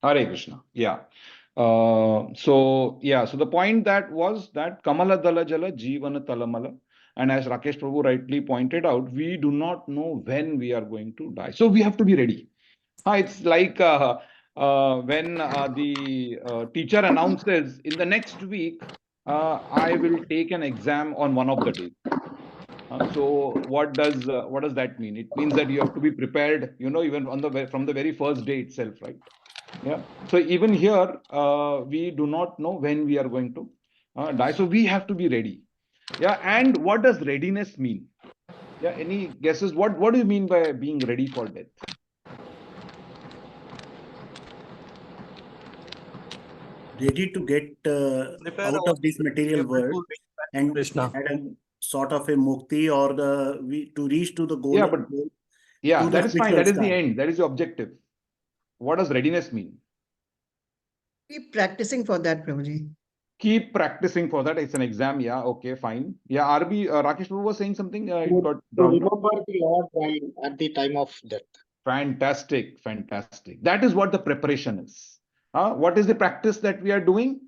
Hare Krishna. Yeah. So the point that was that Kamala Dala Jala Jeevana Talamala. And as Rakesh Prabhu rightly pointed out, we do not know when we are going to die. So we have to be ready. It's like when the teacher announces in the next week, I will take an exam on one of the days. So what does that mean? It means that you have to be prepared, even on from the very first day itself, right? Yeah. So even here, we do not know when we are going to die. So we have to be ready. Yeah. And what does readiness mean? Yeah. Any guesses? What do you mean by being ready for death? Ready to get Prepare out of this ourselves to be material able world to reach back to and Krishna. had a sort of a mukti or to reach to the goal, Yeah, but yeah, to the that is fine. spiritual That is the star. end. That is the objective. What does readiness mean? Keep practicing for that, Prabhuji. Keep practicing for that. It's an exam. Yeah. Okay. Fine. Yeah. RB Rakesh Prabhu was saying something. It got To drowned out. remember the Lord while at the time of death. Fantastic. Fantastic. That is what the preparation is. What is the practice that we are doing?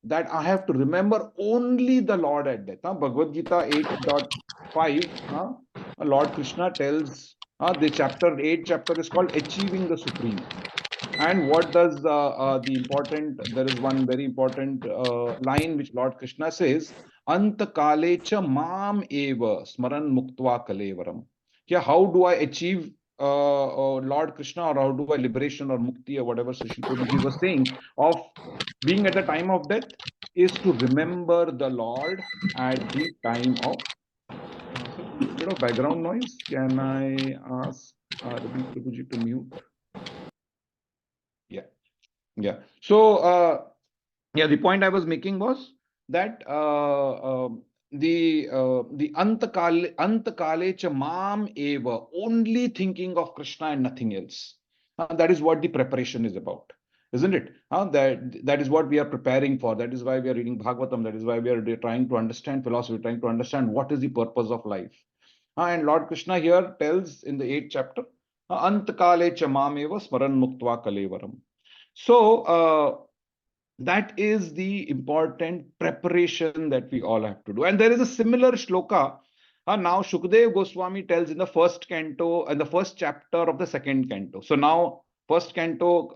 That I have to remember only the Lord at death. Bhagavad Gita 8.5, Lord Krishna tells, the chapter 8 chapter is called Achieving the Supreme. And what does there is one very important line which Lord Krishna says, Anta kalecha mam eva smaran muktva kalevaram. Yeah, how do I achieve Lord Krishna, or how do I liberation or mukti, or whatever Srila Prabhuji was saying, of being at the time of death, is to remember the Lord at the time of. So a little bit of background noise. Can I ask Ravi Prabhuji to mute? Yeah. Yeah. So, the point I was making was that the antakale cha mam eva, only thinking of Krishna and nothing else. That is what the preparation is about, isn't it? That is what we are preparing for. That is why we are reading Bhagavatam. That is why we are trying to understand philosophy, trying to understand what is the purpose of life. And Lord Krishna here tells in the 8th chapter, antakale cha mam eva smaran muktva kalevaram. So that is the important preparation that we all have to do. And there is a similar shloka. Now Shukdev Goswami tells in the first canto and the first chapter of the second canto. So now first canto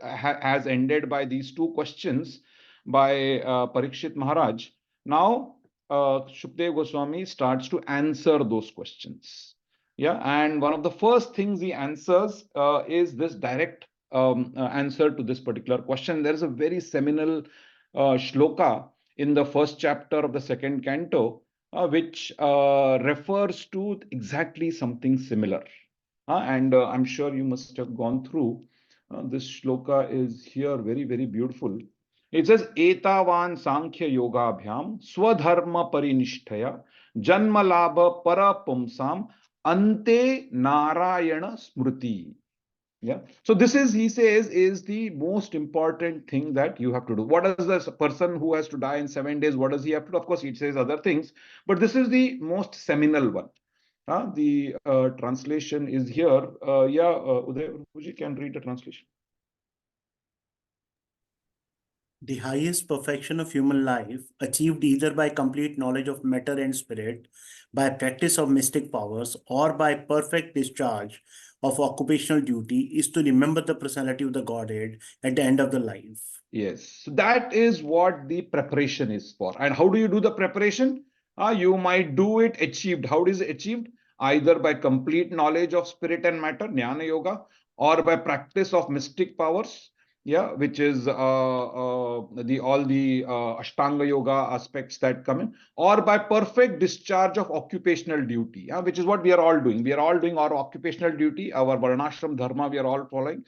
has ended by these two questions by Parikshit Maharaj. Now Shukdev Goswami starts to answer those questions. Yeah, and one of the first things he answers is this direct answer to this particular question. There is a very seminal shloka in the first chapter of the second canto, which refers to exactly something similar. And I'm sure you must have gone through. This shloka is here, very, very beautiful. It says, Etavan Sankhya Yoga Bhyam Swadharma Parinishtaya Janma Labha Parapumsam Ante Narayana Smriti. Yeah. So this is, he says, is the most important thing that you have to do. What does this person who has to die in 7 days, what does he have to do? Of course, he says other things, but this is the most seminal one. The translation is here. Uday, Uji can read the translation. The highest perfection of human life, achieved either by complete knowledge of matter and spirit, by practice of mystic powers, or by perfect discharge of occupational duty, is to remember the personality of the Godhead at the end of the life. Yes, so that is what the preparation is for. And how do you do the preparation? You might do it achieved. How is it achieved? Either by complete knowledge of spirit and matter, jnana yoga, or by practice of mystic powers, yeah, which is the all the Ashtanga yoga aspects that come in, or by perfect discharge of occupational duty, which is what we are all doing. We are all doing our occupational duty, our varnashram dharma, we are all following.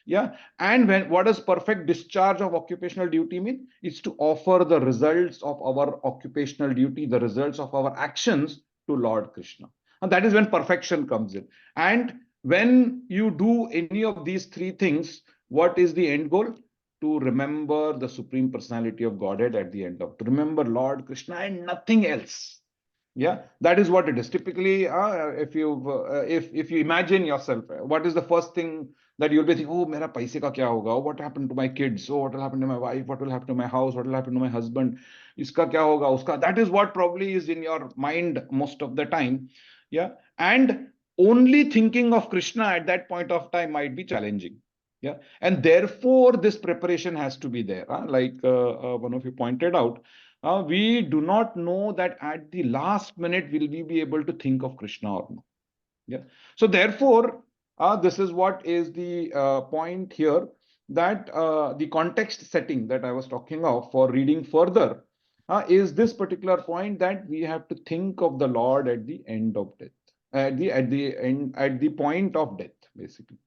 Yeah. And what does perfect discharge of occupational duty mean? It's to offer the results of our occupational duty, the results of our actions to Lord Krishna. And that is when perfection comes in. And when you do any of these three things, what is the end goal? To remember the Supreme Personality of Godhead at the end of, to remember Lord Krishna and nothing else. Yeah, that is what it is. Typically, if you imagine yourself, what is the first thing that you'll be thinking? Oh, mera paise ka kya hoga? Oh, what happened to my kids? Oh, what will happen to my wife? What will happen to my house? What will happen to my husband? Iska kya hoga? Uska. That is what probably is in your mind most of the time. Yeah, and only thinking of Krishna at that point of time might be challenging. Yeah, and therefore this preparation has to be there. Like one of you pointed out, we do not know that at the last minute will we be able to think of Krishna or not. Yeah. So therefore, this is what is the point here, that the context setting that I was talking of for reading further is this particular point, that we have to think of the Lord at the end of death, at the point of death, basically.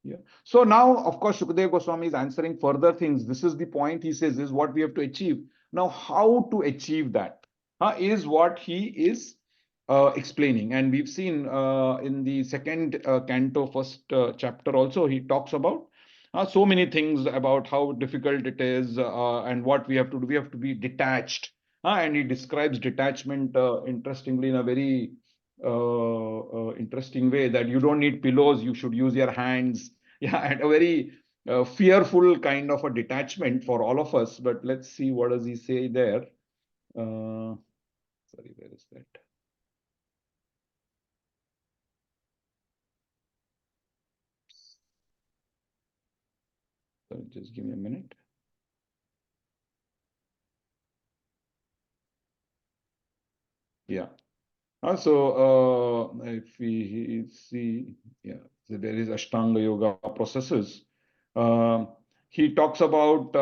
Yeah. So now, of course, Shukdev Goswami is answering further things. This is the point he says is what we have to achieve. Now, how to achieve that is what he is explaining. And we've seen in the second canto, first chapter also, he talks about so many things about how difficult it is and what we have to do. We have to be detached. And he describes detachment interestingly in a very interesting way, that you don't need pillows, you should use your hands. Yeah, and a very fearful kind of a detachment for all of us. But let's see, what does he say there? Sorry, where is that? Sorry, just give me a minute. Yeah. So if we see, yeah, so there is Ashtanga Yoga processes. He talks about,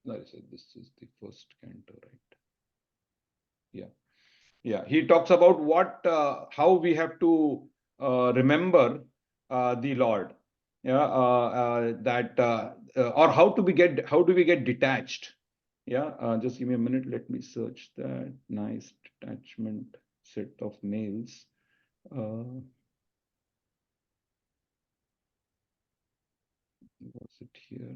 this is the first canto, right? Yeah. Yeah, he talks about how we have to remember the Lord. Yeah, or how do we get detached? Yeah, just give me a minute. Let me search that. Nice detachment set of males. Was it here?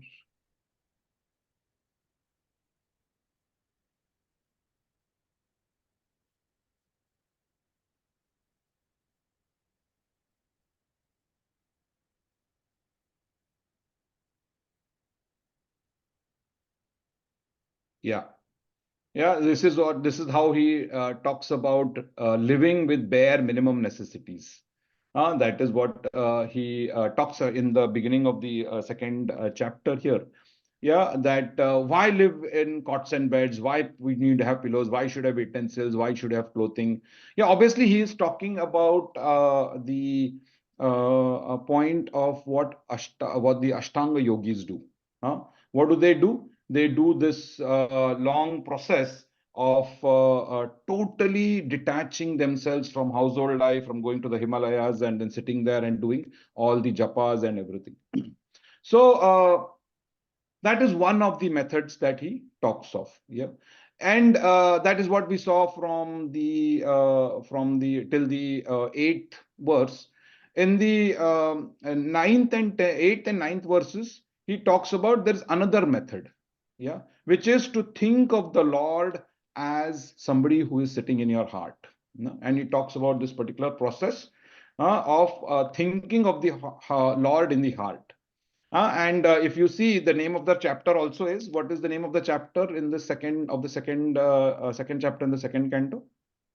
Yeah. Yeah, this is how he talks about living with bare minimum necessities. That is what he talks in the beginning of the second chapter here. Yeah, that why live in cots and beds? Why we need to have pillows? Why should have utensils? Why should have clothing? Yeah, obviously he is talking about the point of what the Ashtanga yogis do. What do? They do this long process of totally detaching themselves from household life, from going to the Himalayas and then sitting there and doing all the japas and everything. So that is one of the methods that he talks of. Yeah, and that is what we saw from the till the eighth verse. In the ninth and eighth and ninth verses, he talks about there's another method. Yeah, which is to think of the Lord as somebody who is sitting in your heart. And he talks about this particular process of thinking of the Lord in the heart. And if you see, the name of the chapter also is, what is the name of the chapter in the second chapter in the second canto?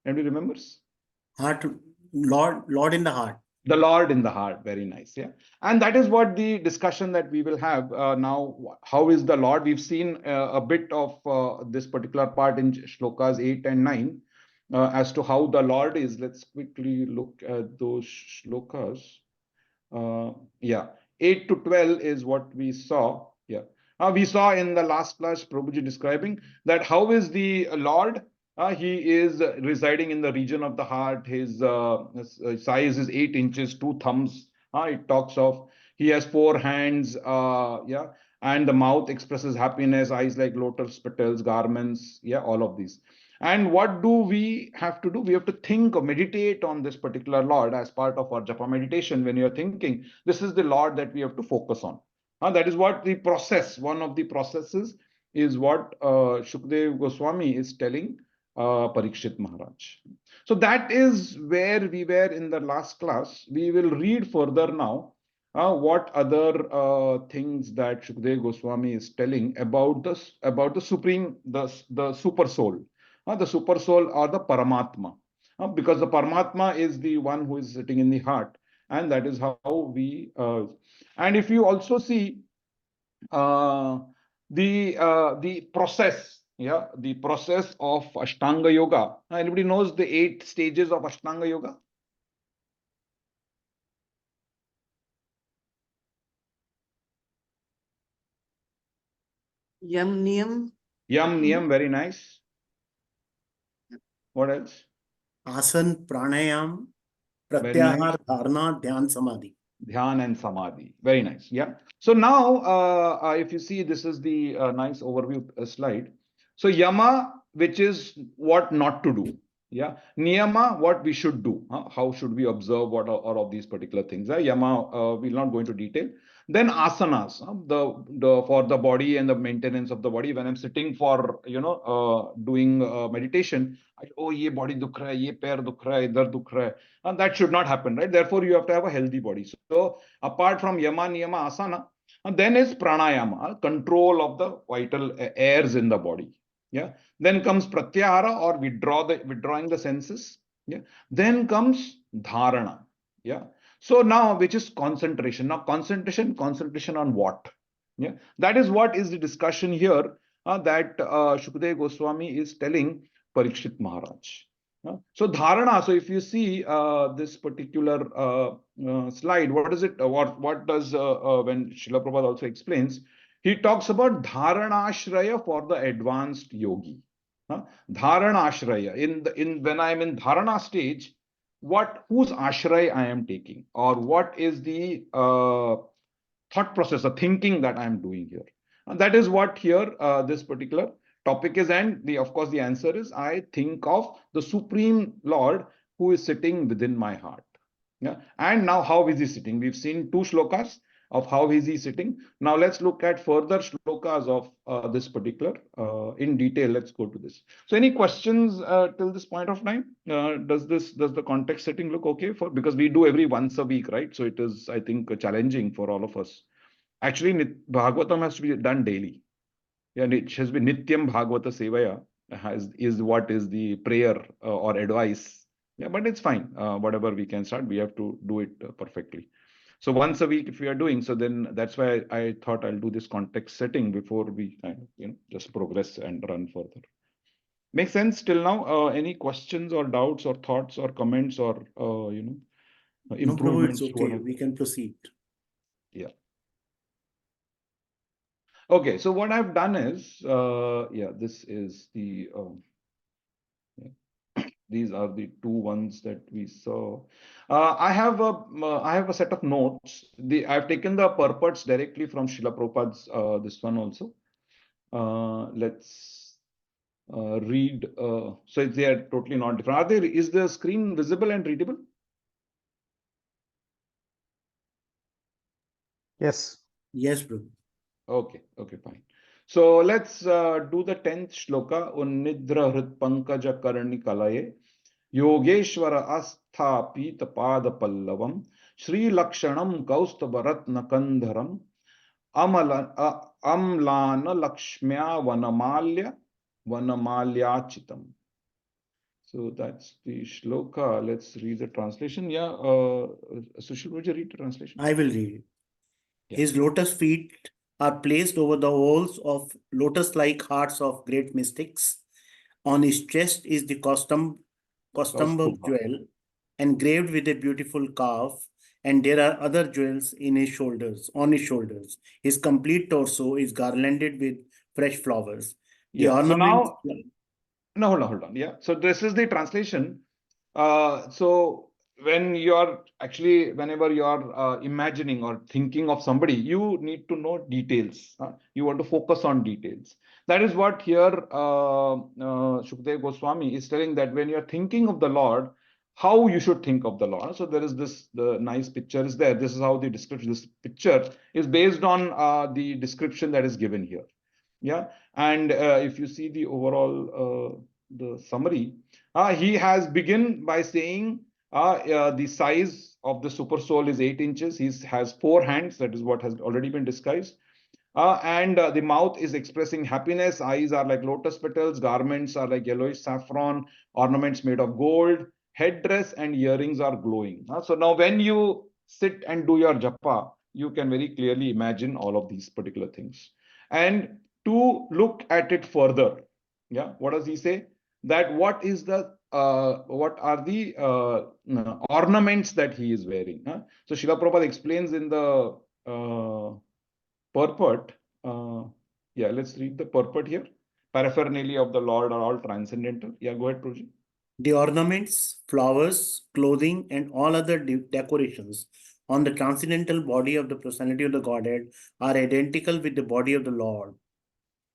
Anybody remembers? Heart, Lord in the heart. The Lord in the heart. Very nice. Yeah. And that is what the discussion that we will have now. How is the Lord? We've seen a bit of this particular part in shlokas 8 and 9 as to how the Lord is. Let's quickly look at those shlokas. Yeah, 8 to 12 is what we saw. Yeah, we saw in the last class Prabhuji describing that how is the Lord. He is residing in the region of the heart. His size is 8 inches, 2 thumbs. It talks of he has 4 hands. Yeah, and the mouth expresses happiness. Eyes like lotus petals, garments. Yeah, all of these. And what do we have to do? We have to think or meditate on this particular Lord as part of our japa meditation. When you're thinking, this is the Lord that we have to focus on. That is what the process, one of the processes is what Shukdev Goswami is telling Parikshit Maharaj. So that is where we were in the last class. We will read further now what other things that Shukdev Goswami is telling about the supreme, the super soul, the super soul or the Paramatma, because the Paramatma is the one who is sitting in the heart, and that is how we. And if you also see uh, the process, yeah, the process of Ashtanga Yoga. Anybody knows the 8 stages of Ashtanga Yoga? Yam Niyam. Yam, Niyam, very nice. What else? Asan, pranayam, Very nice. pratyahar, dharana, dhyan, samadhi. Dhyan and Samadhi. Very nice. Yeah. So now, if you see, this is the nice overview slide. So Yama, which is what not to do. Yeah. Niyama, what we should do. How should we observe what are all of these particular things? Yama, we'll not go into detail. Then asanas, the for the body and the maintenance of the body. When I'm sitting for doing meditation, oh ye body dukh raha hai, ye pair dukh raha hai, idhar dukh raha hai. And that should not happen, right? Therefore, you have to have a healthy body. So, apart from yama, niyama, asana, and then is pranayama, control of the vital airs in the body. Yeah. Then comes pratyahara, or withdrawing the senses. Yeah. Then comes dharana. Yeah. So now, which is concentration. Now, concentration on what? Yeah. That is what is the discussion here that Shukdev Goswami is telling Parikshit Maharaj. So dharana, so if you see this particular slide, what is it? What does when Srila Prabhupada also explains, he talks about dharana ashraya for the advanced yogi. Dharana ashraya. In when I am in dharana stage, whose ashraya I am taking, or what is the thought process, the thinking that I am doing here. And that is what here this particular topic is, and of course the answer is I think of the Supreme Lord who is sitting within my heart. Yeah. And now how is he sitting? We've seen 2 shlokas of how is he sitting. Now let's look at further shlokas of this particular in detail. Let's go to this. So any questions till this point of time? Does the context setting look okay for, because we do every once a week, right? So it is, I think, challenging for all of us. Actually, Bhagavatam has to be done daily. Yeah, it has been Nityam Bhagavata Sevaya is what is the prayer or advice. Yeah, but it's fine. Whatever we can start, we have to do it perfectly. So once a week, if we are doing, so then that's why I thought I'll do this context setting before we kind of, just progress and run further. Make sense till now? Any questions or doubts or thoughts or comments or No, Prabhu, improvements? it's okay. We can proceed. Yeah. Okay, so what I've done is, this is the, these are the 2 ones that we saw. I have a set of notes. I've taken the purports directly from Srila Prabhupada's this one also. Let's read. So they are totally not different. Is the screen visible and readable? Yes. Yes, Prabhu. Okay, fine. So let's do the 10th shloka. Unnidra hrit pankaja karni kalaye Yogeshwara astha pada pallavam Shri Lakshanam Kaustavaratna Kandharam Amlana Lakshmya Vanamalyachitam. So that's the shloka. Let's read the translation. Yeah, Sushil, would you read the translation? I will read it. Yeah. His lotus feet are placed over the holes of lotus-like hearts of great mystics. On his chest is the Kaustubha jewel, engraved with a beautiful calf, and there are other jewels in his shoulders, on his shoulders. His complete torso is garlanded with fresh flowers. The Yeah. So ornaments. now, hold on. Yeah. So this is the translation. So when you're actually, whenever you're imagining or thinking of somebody, you need to know details. You want to focus on details. That is what here Shukdev Goswami is telling, that when you're thinking of the Lord, how you should think of the Lord. So there is the nice picture is there. This is how the description, this picture is based on the description that is given here. Yeah. And if you see the overall the summary. He has begun by saying the size of the super soul is 8 inches. He has 4 hands. That is what has already been discussed. And the mouth is expressing happiness. Eyes are like lotus petals. Garments are like yellowish saffron. Ornaments made of gold. Headdress and earrings are glowing. So now when you sit and do your japa, you can very clearly imagine all of these particular things. And to look at it further, yeah, what does he say? That what are the ornaments that he is wearing? So Srila Prabhupada explains in the purport. Yeah, let's read the purport here. Paraphernalia of the Lord are all transcendental. Yeah, go ahead, Prabhuji. The ornaments, flowers, clothing, and all other decorations on the transcendental body of the personality of the Godhead are identical with the body of the Lord.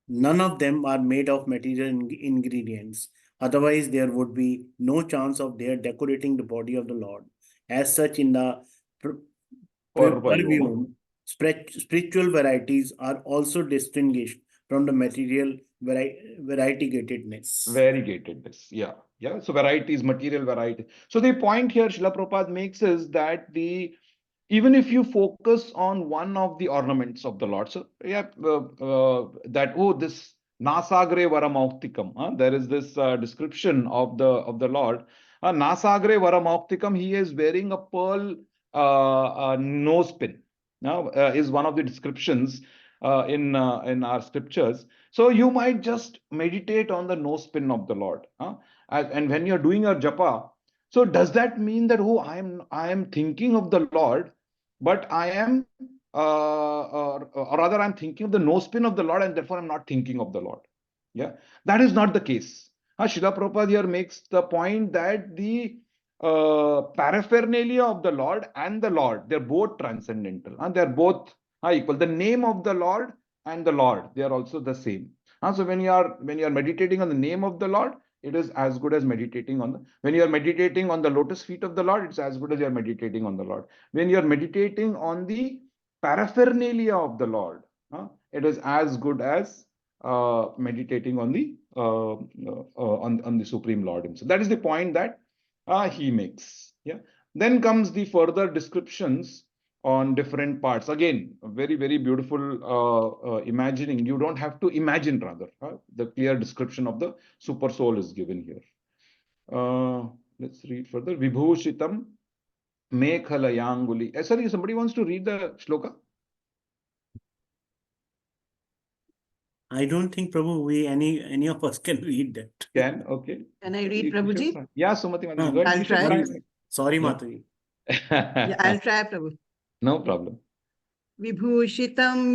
None of them are made of material ingredients. Otherwise, there would be no chance of their decorating the body of the Lord. As such, in the perfume, spiritual varieties are also distinguished from the material variegatedness. Variegatedness, yeah. Yeah, so variety is material variety. So the point here Srila Prabhupada makes is that even if you focus on one of the ornaments of the Lord, so yeah, this Nasagre Varamauktikam, there is this description of the Lord. Nasagre Varamauktikam, he is wearing a pearl nose pin. Now, is one of the descriptions in our scriptures. So you might just meditate on the nose pin of the Lord. And when you're doing your japa, so does that mean that, oh, I am thinking of the Lord, but I am, or rather, I'm thinking of the nose pin of the Lord, and therefore I'm not thinking of the Lord. Yeah, that is not the case. Srila Prabhupada here makes the point that the paraphernalia of the Lord and the Lord, they're both transcendental. They're both equal. The name of the Lord and the Lord, they are also the same. So when you are meditating on the name of the Lord, it is as good as meditating on when you are meditating on the lotus feet of the Lord, it's as good as you are meditating on the Lord. When you are meditating on the paraphernalia of the Lord, it is as good as meditating on the on the Supreme Lord himself. That is the point that he makes. Yeah. Then comes the further descriptions on different parts. Again, very, very beautiful imagining. You don't have to imagine, rather. The clear description of the super soul is given here. Let's read further. Vibhushitam Mekhalayanguli. Sorry, somebody wants to read the shloka? I don't think, Prabhu, any of us can read that. Can, okay. Can I read, Prabhuji? Yeah, Sumati Mataji, go ahead. I'll try. Sorry, Yeah. Mataji. Yeah, I'll try, Prabhu. No problem. Vibhushitam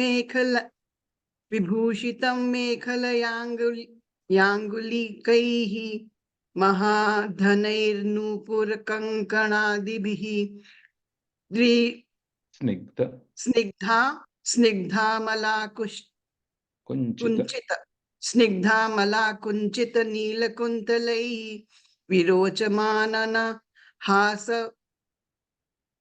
Mekhalayanguli Mahadhanairnupurkankanadibihi Snigdha Malakunchita Neelakuntalai Virochamanana Hasa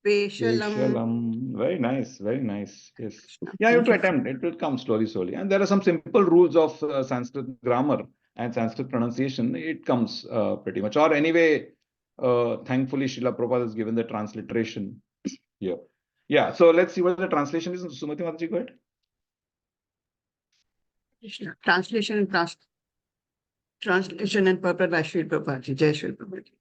Peshalam. Very nice, very nice. Yes. Yeah, you have to attempt. It will come slowly. And there are some simple rules of Sanskrit grammar and Sanskrit pronunciation. It comes pretty much. Or anyway, thankfully, Srila Prabhupada has given the transliteration here. Yeah, so let's see what the translation is. Sumati Mataji, go ahead. Translation and purport by Srila Prabhupada. Jai Srila Prabhupada.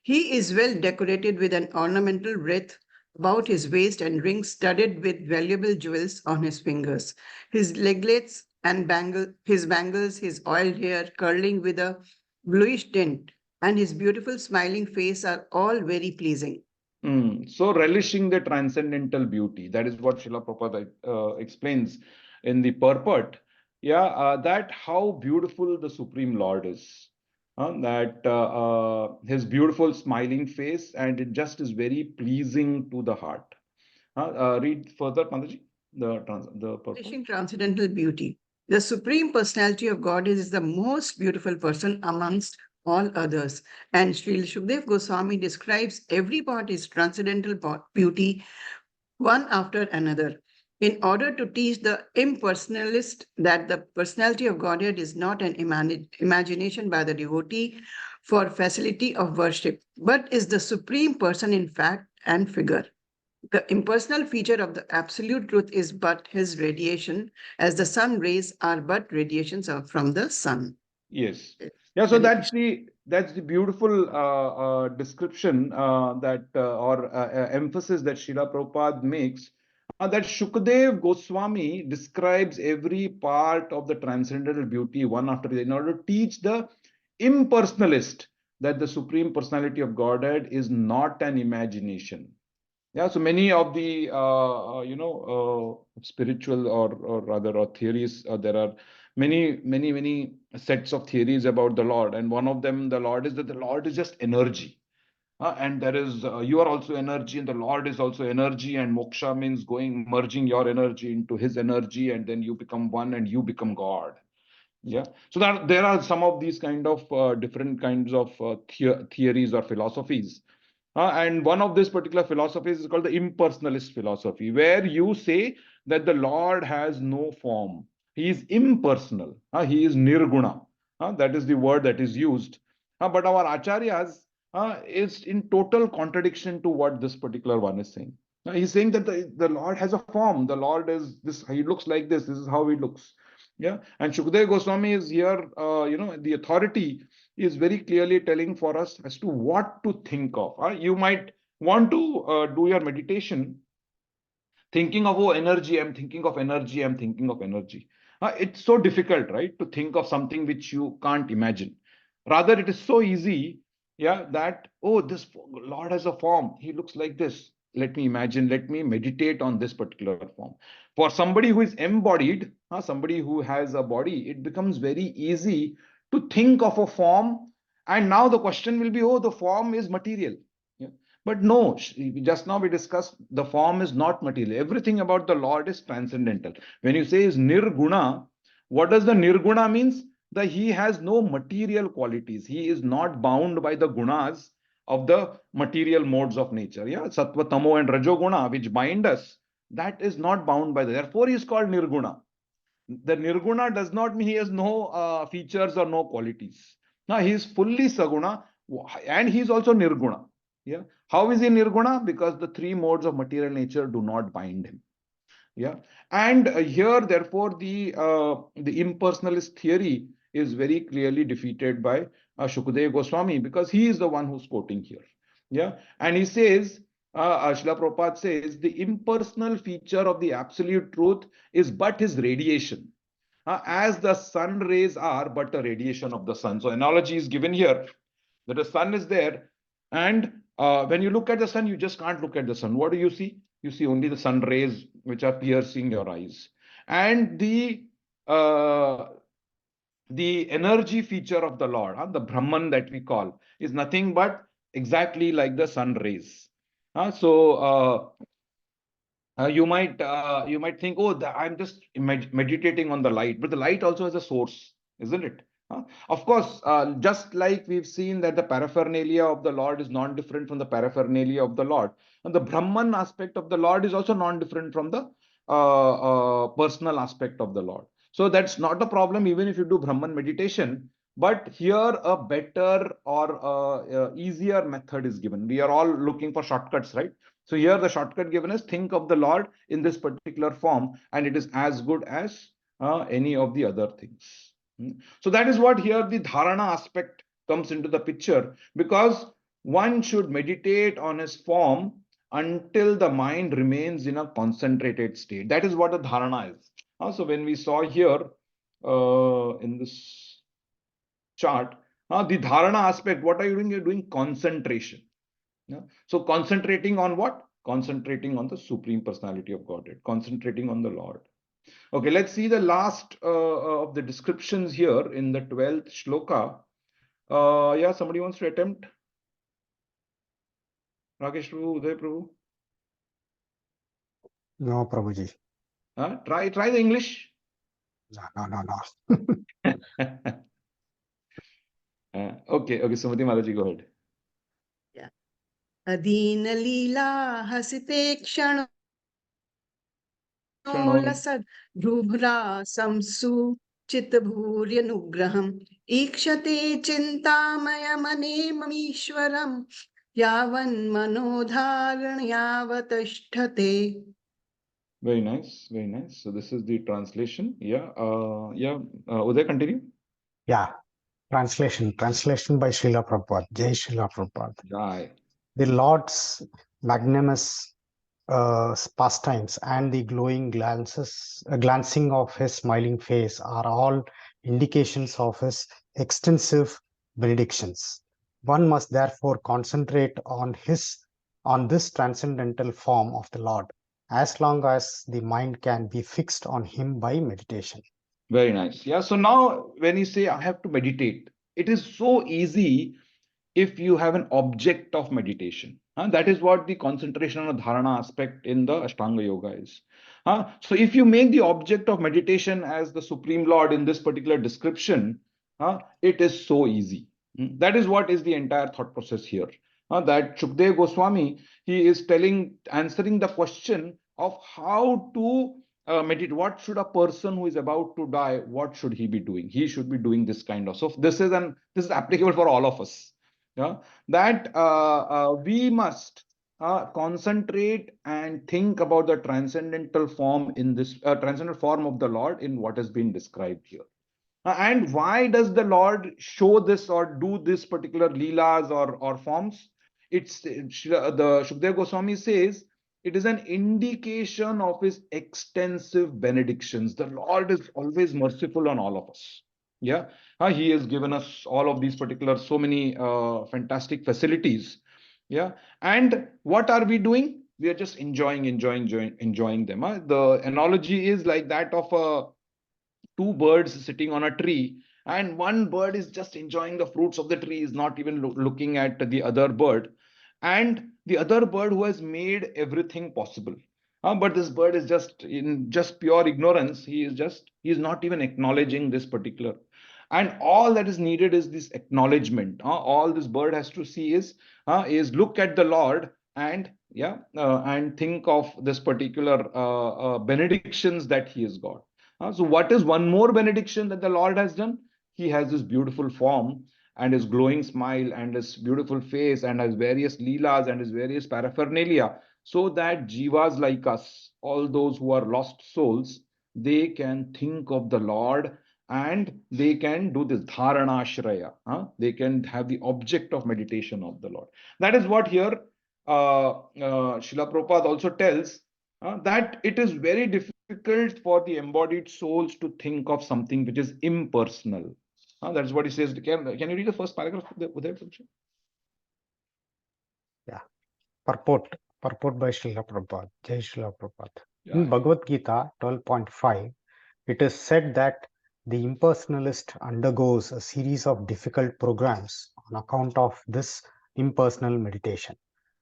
He is well decorated with an ornamental wreath about his waist and rings studded with valuable jewels on his fingers. His leglets and his bangles, his oiled hair curling with a bluish tint, and his beautiful smiling face are all very pleasing. So relishing the transcendental beauty. That is what Srila Prabhupada explains in the purport. Yeah, that how beautiful the Supreme Lord is. That his beautiful smiling face, and it just is very pleasing to the heart. Read further, Pandaji, the purport. Transcendental beauty. The Supreme Personality of God is the most beautiful person amongst all others. And Srila Shukdev Goswami describes every part is transcendental beauty, one after another. in order to teach the impersonalist that the personality of Godhead is not an imagination by the devotee for facility of worship, but is the supreme person in fact and figure. The impersonal feature of the absolute truth is but his radiation, as the sun rays are but radiations from the sun. Yes. Yeah, so Hare that's the beautiful description or emphasis that Srila Prabhupada makes, that Shukdev Goswami describes every part of the transcendental beauty one after the other in order to teach the impersonalist that the Supreme Personality of Godhead is not an imagination. Yeah, so many of the spiritual or rather or theories, there are many sets of theories about the Lord, and one of them, the Lord, is that the Lord is just energy. And there is you are also energy, and the Lord is also energy, and moksha means going merging your energy into his energy, and then you become one and you become God. Yeah, so that there are some of these kind of different kinds of theories or philosophies. And one of these particular philosophies is called the impersonalist philosophy, where you say that the Lord has no form. He is impersonal. He is nirguna. That is the word that is used. But our acharyas is in total contradiction to what this particular one is saying. He's saying that the Lord has a form. The Lord is this. He looks like this. This is how he looks. Yeah. And Shukdev Goswami is here, the authority is very clearly telling for us as to what to think of. You might want to do your meditation thinking of, oh, energy, I'm thinking of energy, I'm thinking of energy. It's so difficult, right, to think of something which you can't imagine. Rather, it is so easy, yeah, that, oh, this Lord has a form. He looks like this. Let me imagine, let me meditate on this particular form. For somebody who is embodied, somebody who has a body, it becomes very easy to think of a form. And now the question will be, oh, the form is material. Yeah. But no, just now we discussed the form is not material. Everything about the Lord is transcendental. When you say is nirguna, what does the nirguna means? That he has no material qualities. He is not bound by the gunas of the material modes of nature. Yeah, sattva, tamo, and rajoguna, which bind us, that is not bound by that. Therefore, he is called nirguna. The nirguna does not mean he has no features or no qualities. Now he is fully saguna, and he is also nirguna. Yeah. How is he nirguna? Because the three modes of material nature do not bind him. Yeah. And here, therefore, the impersonalist theory is very clearly defeated by Shukdev Goswami, because he is the one who's quoting here. Yeah. And he says, Srila Prabhupada says, the impersonal feature of the absolute truth is but his radiation. As the sun rays are but a radiation of the sun. So analogy is given here that the sun is there, and when you look at the sun, you just can't look at the sun. What do you see? You see only the sun rays which are piercing your eyes. And the energy feature of the Lord, the Brahman that we call, is nothing but exactly like the sun rays. You might think, oh, I'm just meditating on the light, but the light also has a source, isn't it? Of course, just like we've seen that the paraphernalia of the Lord is non-different from the paraphernalia of the Lord, and the Brahman aspect of the Lord is also non-different from the personal aspect of the Lord. So that's not a problem even if you do Brahman meditation. But here a better or easier method is given. We are all looking for shortcuts, right? So here the shortcut given is think of the Lord in this particular form, and it is as good as any of the other things. So that is what here the dharana aspect comes into the picture, because one should meditate on his form until the mind remains in a concentrated state. That is what the dharana is. So when we saw here in this chart, the dharana aspect, what are you doing? You're doing concentration. Yeah. So concentrating on what? Concentrating on the Supreme Personality of Godhead, concentrating on the Lord. Okay, let's see the last of the descriptions here in the 12th shloka. Yeah, somebody wants to attempt? Rakesh Prabhu, Uday Prabhu? No, Prabhuji. Try the English. No. Okay, Sumati Mataji, go ahead. Yeah. Adina Leela Hasite Kshana लसद् भ्रूभ्रासं सुचित्तभूर्यनुग्रहम् ईक्षते चिन्तामयमनेममीश्वरम् यावन्मनोधारण यावतिष्ठते. Very nice, very nice. So this is the translation. Uday, continue. Yeah. Translation by Srila Prabhupada. Jai Srila Prabhupada. Jai. The Lord's magnanimous pastimes and the glowing glancing of his smiling face are all indications of his extensive benedictions. One must therefore concentrate on this transcendental form of the Lord, as long as the mind can be fixed on him by meditation. Very nice. Yeah. So now when you say I have to meditate, it is so easy if you have an object of meditation. That is what the concentration on dharana aspect in the Ashtanga Yoga is. So if you make the object of meditation as the Supreme Lord in this particular description, it is so easy. That is what is the entire thought process here. That Shukdev Goswami, he is answering the question of how to meditate. What should a person who is about to die, what should he be doing? He should be doing this kind of. So this is applicable for all of us. That we must concentrate and think about the transcendental form in this transcendental form of the Lord in what has been described here. And why does the Lord show this or do this particular leelas or forms? It's the Shukdev Goswami says it is an indication of his extensive benedictions. The Lord is always merciful on all of us. Yeah, he has given us all of these particular so many fantastic facilities. Yeah, and what are we doing? We are just enjoying them. The analogy is like that of two birds sitting on a tree, and one bird is just enjoying the fruits of the tree, is not even looking at the other bird, and the other bird who has made everything possible. But this bird is just in just pure ignorance. He is not even acknowledging this particular. And all that is needed is this acknowledgement. All this bird has to see is look at the Lord and and think of this particular benedictions that he has got. So what is one more benediction that the Lord has done? He has this beautiful form and his glowing smile and his beautiful face and his various leelas and his various paraphernalia, so that jivas like us, all those who are lost souls, they can think of the Lord and they can do this dharana shraya. They can have the object of meditation of the Lord. That is what here Srila Prabhupada also tells, that it is very difficult for the embodied souls to think of something which is impersonal. That's what he says. Can you read the first paragraph of Uday? Yeah. Purport by Srila Prabhupada. Jai Srila Prabhupada. Yeah. In Bhagavad Gita 12.5, it is said that the impersonalist undergoes a series of difficult programs on account of this impersonal meditation.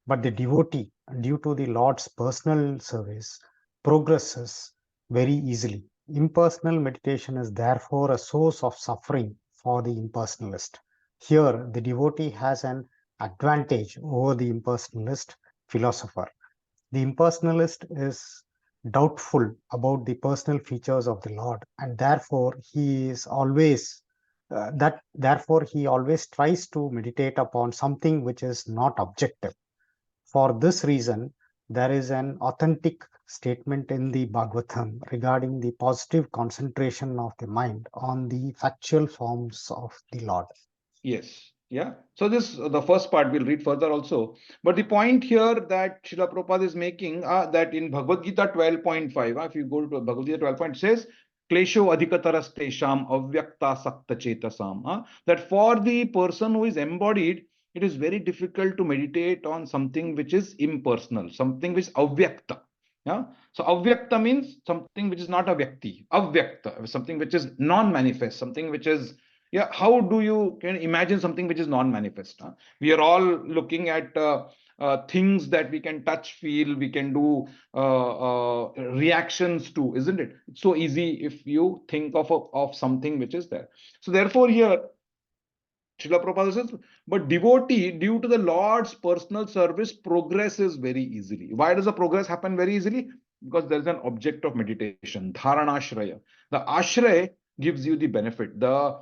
But the devotee, due to the Lord's personal service, progresses very easily. Impersonal meditation is therefore a source of suffering for the impersonalist. Here, the devotee has an advantage over the impersonalist philosopher. The impersonalist is doubtful about the personal features of the Lord, and therefore he always tries to meditate upon something which is not objective. For this reason, there is an authentic statement in the Bhagavatam regarding the positive concentration of the mind on the factual forms of the Lord. Yes. Yeah. So this the first part we'll read further also. But the point here that Srila Prabhupada is making, that in Bhagavad Gita 12.5, if you go to Bhagavad Gita 12, it says, Klesho adhikataras tesham avyakta sakta chetasam. That for the person who is embodied, it is very difficult to meditate on something which is impersonal, something which is avyakta. Yeah. So avyakta means something which is not a vyakti, avyakta, something which is non-manifest, something which is how do you can imagine something which is non-manifest? We are all looking at things that we can touch, feel, we can do reactions to, isn't it? It's so easy if you think of something which is there. So therefore here, Srila Prabhupada says, but devotee, due to the Lord's personal service, progresses very easily. Why does the progress happen very easily? because there's an object of meditation, dharanashraya. The ashraya gives you the benefit. The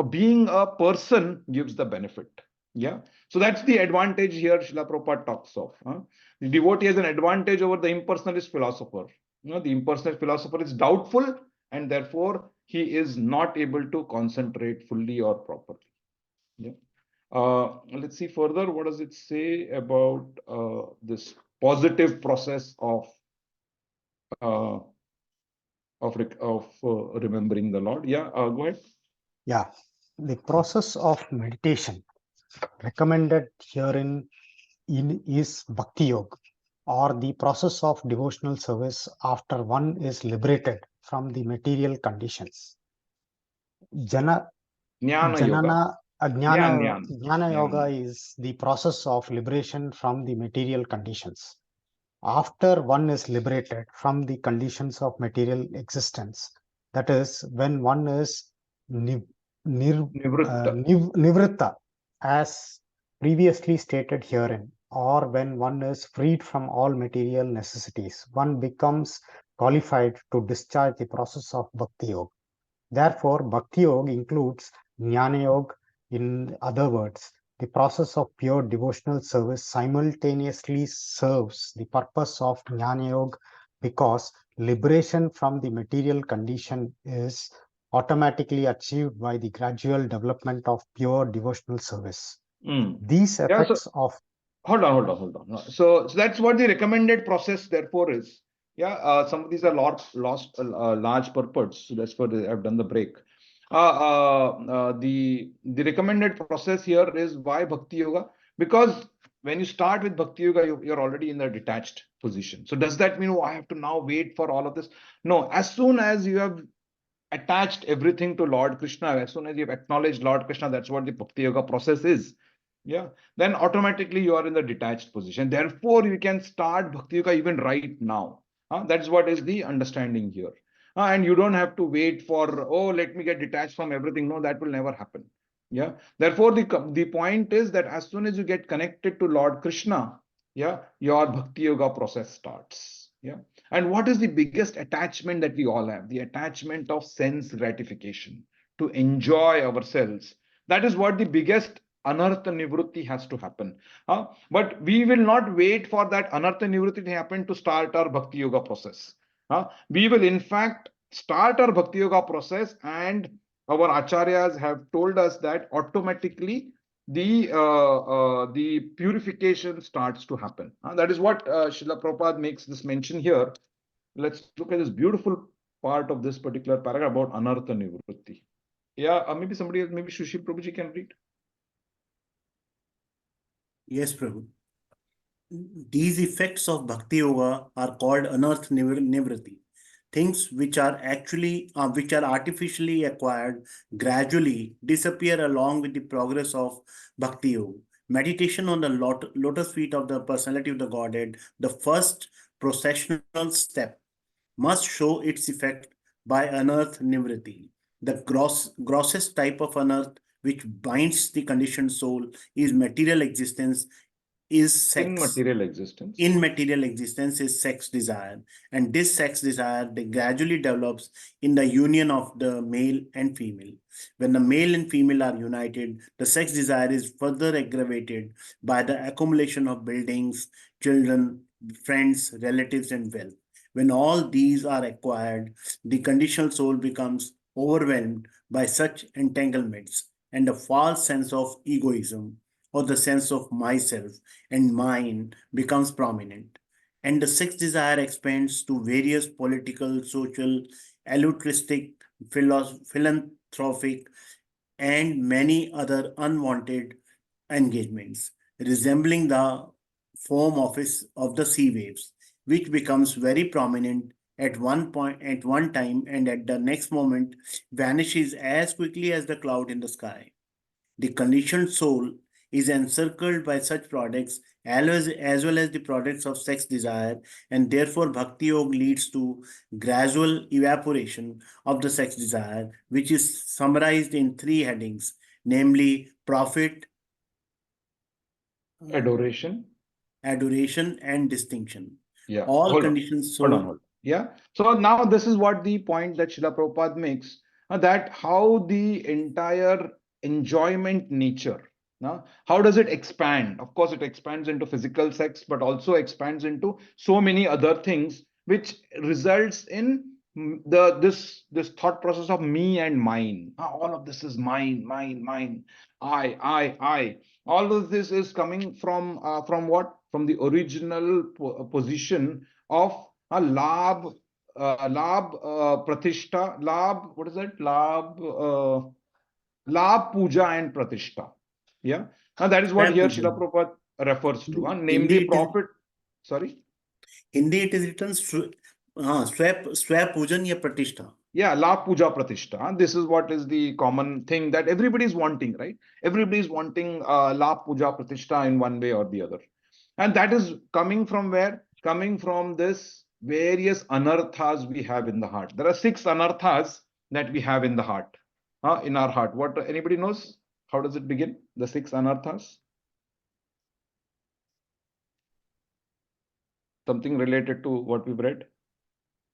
being a person gives the benefit. Yeah. So that's the advantage here Srila Prabhupada talks of. The devotee has an advantage over the impersonalist philosopher. The impersonalist philosopher is doubtful, and therefore he is not able to concentrate fully or properly. Yeah. Let's see further. What does it say about this positive process of remembering the Lord? Yeah. Go ahead. Yeah, the process of meditation recommended herein is Bhakti Yoga, or the process of devotional service after one is liberated from the material conditions. Jnana Jnana Yoga Yoga. is the process of liberation from the material conditions. After one is liberated from the conditions of material existence, that is, when one is nivritta, as previously stated herein, or when one is freed from all material necessities, one becomes qualified to discharge the process of Bhakti Yoga. Therefore, Bhakti Yoga includes Jnana Yoga. In other words, the process of pure devotional service simultaneously serves the purpose of Jnana Yoga, because liberation from the material condition is automatically achieved by the gradual development of pure devotional service. These Yeah, so effects of hold on. So that's what the recommended process therefore is. Yeah, some of these are large purports, so that's why I've done the break. The recommended process here is why Bhakti Yoga? Because when you start with Bhakti Yoga, you're already in the detached position. So does that mean, oh, I have to now wait for all of this? No, as soon as you have attached everything to Lord Krishna, as soon as you've acknowledged Lord Krishna, that's what the Bhakti Yoga process is. Yeah, then automatically you are in the detached position. Therefore, you can start Bhakti Yoga even right now. That's what is the understanding here. And you don't have to wait for, oh, let me get detached from everything. No, that will never happen. Yeah. Therefore, the point is that as soon as you get connected to Lord Krishna, yeah, your Bhakti Yoga process starts. Yeah. And what is the biggest attachment that we all have? The attachment of sense gratification, to enjoy ourselves. That is what the biggest anartha nivrutti has to happen. But we will not wait for that anartha nivrutti to happen to start our Bhakti Yoga process. We will in fact start our Bhakti Yoga process, and our acharyas have told us that automatically the purification starts to happen. That is what Srila Prabhupada makes this mention here. Let's look at this beautiful part of this particular paragraph about anartha nivrutti. Yeah, maybe somebody else, maybe Sushil Prabhuji can read. Yes, Prabhu. These effects of Bhakti Yoga are called anarth nivritti. Things which are artificially acquired gradually disappear along with the progress of Bhakti Yoga. Meditation on the lotus feet of the personality of the Godhead, the first processional step, must show its effect by anarth nivritti. The grossest type of anarth which binds the conditioned soul is material existence, is sex. In material existence is sex desire, and this sex desire gradually develops in the union of the male and female. When the male and female are united, the sex desire is further aggravated by the accumulation of buildings, children, friends, relatives, and wealth. When all these are acquired, the conditional soul becomes overwhelmed by such entanglements, and a false sense of egoism, or the sense of myself and mine, becomes prominent. And the sex desire expands to various political, social, altruistic, philanthropic, and many other unwanted engagements, resembling the foam of the sea waves, which becomes very prominent at one time, and at the next moment vanishes as quickly as the cloud in the sky. The conditioned soul is encircled by such products as well as the products of sex desire, and therefore Bhakti Yoga leads to gradual evaporation of the sex desire, which is summarized in three headings, namely profit, Adoration, and distinction. Yeah. All Hold on. conditioned Hold on. soul. Hold on. Yeah. So now this is what the point that Srila Prabhupada makes, that how the entire enjoyment nature, how does it expand? Of course, it expands into physical sex, but also expands into so many other things, which results in this thought process of me and mine. All of this is mine, mine, mine. I. All of this is coming from what? From the original position of a pratishta, what is it? Lab, puja and pratishta. Yeah. And that is what here Srila Prabhupada refers to. Namely, profit. Sorry. Hindi it is written swap pujan ya pratishtha. Yeah, lab puja pratishta. This is what is the common thing that everybody is wanting, right? Everybody is wanting lab puja pratishta in one way or the other. And that is coming from where? Coming from this various anarthas we have in the heart. There are 6 anarthas that we have in the heart, in our heart. What anybody knows? How does it begin? The 6 anarthas? Something related to what we've read?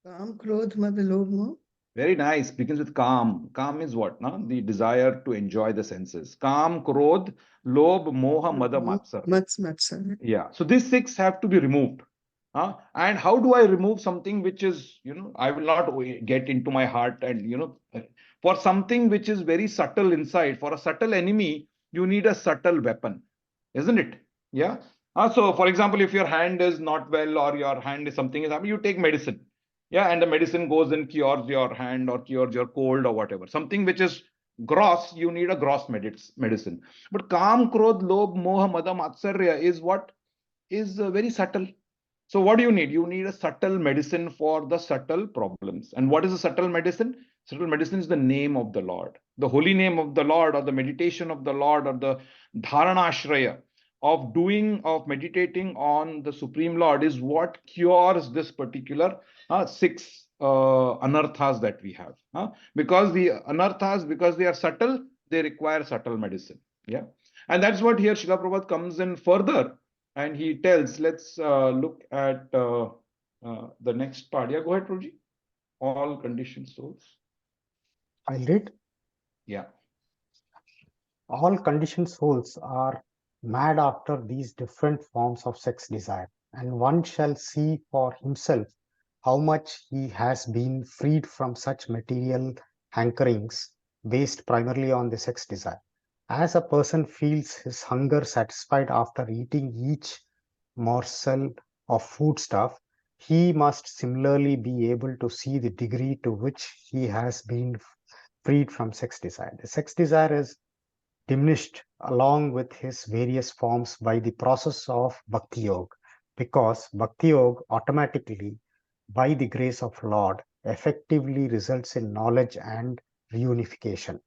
Kam, Krodh, Mad, Lobh, Moh. Very nice. Begins with Kam. Kam is what? The desire to enjoy the senses. Kam, Krodh, Lobh, Moha, Mada, Matsar. Matsar. Yeah. So these 6 have to be removed. And how do I remove something which is, I will not get into my heart and, for something which is very subtle inside, for a subtle enemy, you need a subtle weapon, isn't it? Yeah. So, for example, if your hand is not well or your hand is something is happening, you take medicine. Yeah. And the medicine goes and cures your hand or cures your cold or whatever. Something which is gross, you need a gross medicine. But Kam, Krodh, Lobh, Moha, Mada, Matsarya is what? Is very subtle. So what do you need? You need a subtle medicine for the subtle problems. And what is a subtle medicine? Subtle medicine is the name of the Lord. The holy name of the Lord, or the meditation of the Lord, or the dharana ashraya of meditating on the Supreme Lord is what cures this particular 6 anarthas that we have. Because the anarthas, because they are subtle, they require subtle medicine. Yeah. And that's what here Srila Prabhupada comes in further. And he tells, let's look at the next part. Yeah, go ahead, Prabhuji. All conditioned souls. I'll read. Yeah. All conditioned souls are mad after these different forms of sex desire, and one shall see for himself how much he has been freed from such material hankerings based primarily on the sex desire. As a person feels his hunger satisfied after eating each morsel of foodstuff, he must similarly be able to see the degree to which he has been freed from sex desire. The sex desire is diminished along with his various forms by the process of Bhakti Yoga, because Bhakti Yoga automatically, by the grace of Lord, effectively results in knowledge and reunification.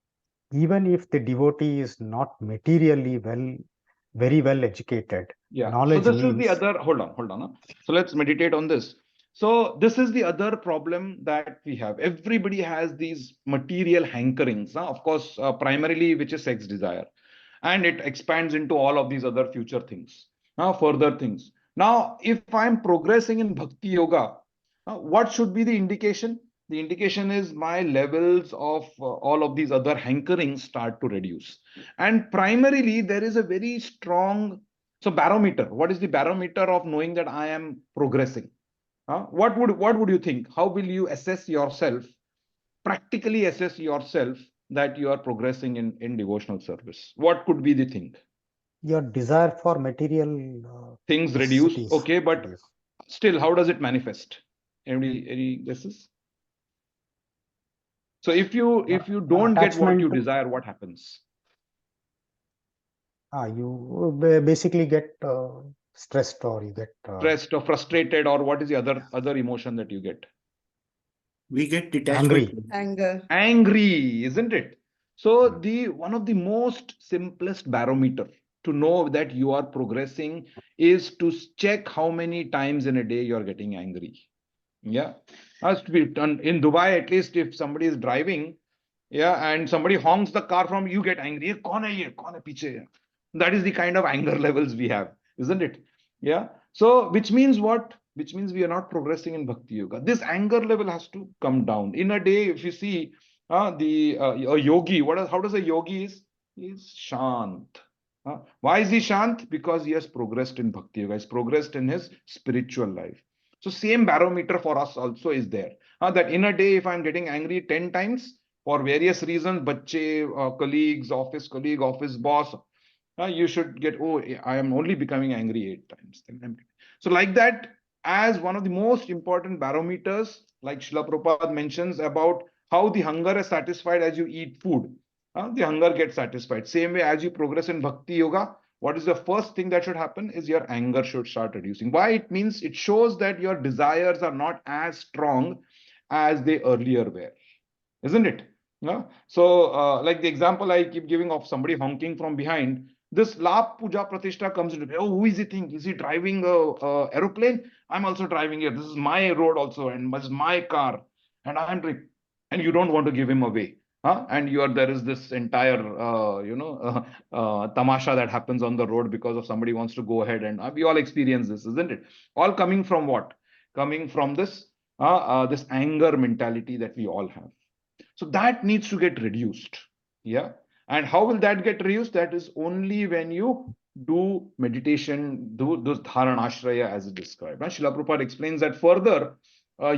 Even if the devotee is not materially very well educated, Yeah. knowledge So this is means the other, hold on. So let's meditate on this. So this is the other problem that we have. Everybody has these material hankerings, of course, primarily which is sex desire. And it expands into all of these other future things, further things. Now, if I'm progressing in Bhakti Yoga, what should be the indication? The indication is my levels of all of these other hankerings start to reduce. And primarily, there is a very strong barometer. What is the barometer of knowing that I am progressing? What would you think? How will you assess yourself, practically assess yourself that you are progressing in devotional service? What could be the thing? your desire for material Things reduce, necessities. okay, but still, how does it manifest? Any guesses? So if you don't get what you desire, what happens? You basically get stressed, or you get Stressed or frustrated, or what is the other emotion that you get? We get detached. angry. Angry, isn't it? So the one of the most simplest barometer to know that you are progressing is to check how many times in a day you are getting angry. Yeah, has to be done in Dubai. At least if somebody is driving, yeah, and somebody honks the car from, you get angry. "Ye kaun hai ye? Kaun hai piche?" That is the kind of anger levels we have, isn't it? Yeah. So which means what? which means we are not progressing in Bhakti Yoga. This anger level has to come down. In a day, if you see a yogi, how does a yogi is? He is shant. Why is he shant? Because he has progressed in Bhakti Yoga, he has progressed in his spiritual life. So same barometer for us also is there. That in a day, if I'm getting angry 10 times for various reasons, bache, colleagues, office boss, you should get, oh, I am only becoming angry 8 times. So like that, as one of the most important barometers, like Srila Prabhupada mentions about how the hunger is satisfied as you eat food. The hunger gets satisfied. Same way as you progress in Bhakti Yoga, what is the first thing that should happen is your anger should start reducing. Why? It means it shows that your desires are not as strong as they earlier were, isn't it? No? So, like the example I keep giving of somebody honking from behind, this Lap Puja Pratishtha comes into, oh, who is he think? Is he driving a aeroplane? I'm also driving here. This is my road also, and this is my car, and I'm driving. And you don't want to give him away. And there is this entire, tamasha that happens on the road because of somebody wants to go ahead, and we all experience this, isn't it? All coming from what? Coming from this anger mentality that we all have. So that needs to get reduced. Yeah. And how will that get reduced? That is only when you do meditation, do those dharanashraya as described. And Srila Prabhupada explains that further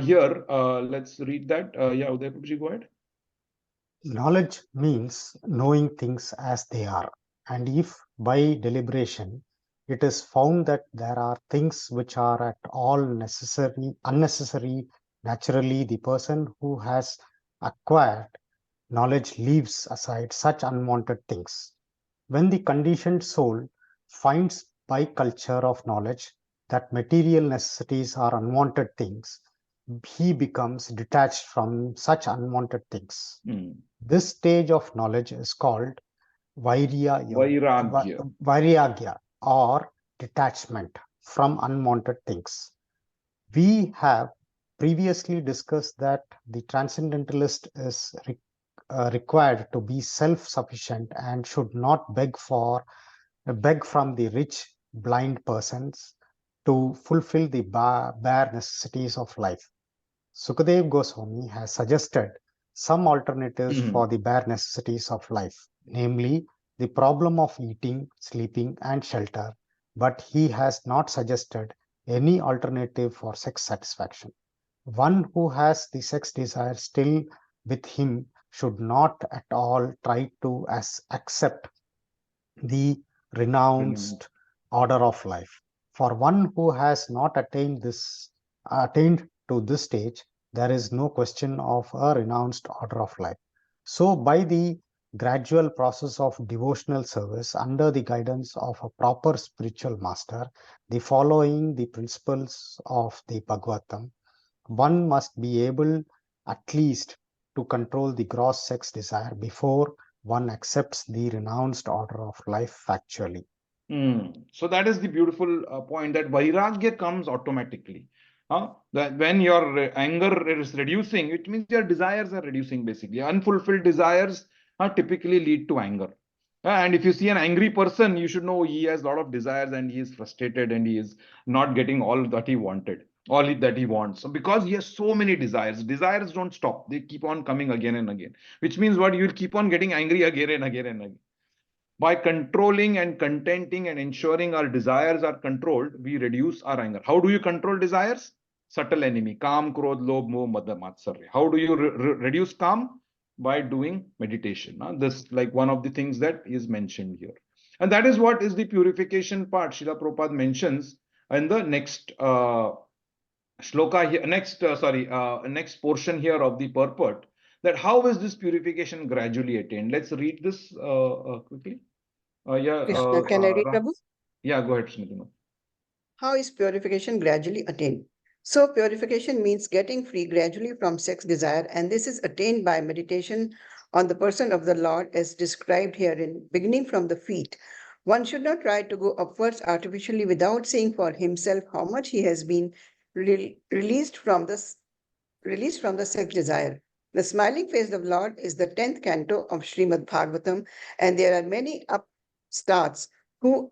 here. Let's read that. Yeah, Uday Prabhuji, go ahead. Knowledge means knowing things as they are. And if by deliberation it is found that there are things which are at all unnecessary, naturally the person who has acquired knowledge leaves aside such unwanted things. When the conditioned soul finds by culture of knowledge that material necessities are unwanted things, he becomes detached from such unwanted things. This stage of knowledge is called vairagya or detachment from unwanted things. We have previously discussed that the transcendentalist is required to be self-sufficient and should not beg from the rich blind persons to fulfill the bare necessities of life. Sukadev Goswami has suggested some alternatives for the bare necessities of life, namely the problem of eating, sleeping, and shelter, but he has not suggested any alternative for sex satisfaction. One who has the sex desire still with him should not at all try to accept the renounced order of life. For one who has not attained to this stage, there is no question of a renounced order of life. So, by the gradual process of devotional service under the guidance of a proper spiritual master, the following the principles of the Bhagavatam, one must be able at least to control the gross sex desire before one accepts the renounced order of life factually. So that is the beautiful point, that vairagya comes automatically. That when your anger is reducing, it means your desires are reducing basically. Unfulfilled desires typically lead to anger. And if you see an angry person, you should know he has a lot of desires and he is frustrated and he is not getting all that he wanted, all that he wants. So because he has so many desires, desires don't stop. They keep on coming again and again, which means what? You'll keep on getting angry again and again and again. By controlling and contenting and ensuring our desires are controlled, we reduce our anger. How do you control desires? Subtle enemy, Kam, Krodh, Lobh, Moh, Mada, Matsarya. How do you reduce Kam? By doing meditation. This like one of the things that is mentioned here. And that is what is the purification part. Srila Prabhupada mentions in the next shloka here, next portion here of the purport, that how is this purification gradually attained. Let's read this quickly. Krishna, can I read, Prabhu? Yeah, go ahead, Smriti. How is purification gradually attained? So, purification means getting free gradually from sex desire, and this is attained by meditation on the person of the Lord as described herein, beginning from the feet. One should not try to go upwards artificially without seeing for himself how much he has been released from the sex desire. The smiling face of the Lord is the 10th canto of Srimad Bhagavatam, and there are many upstarts who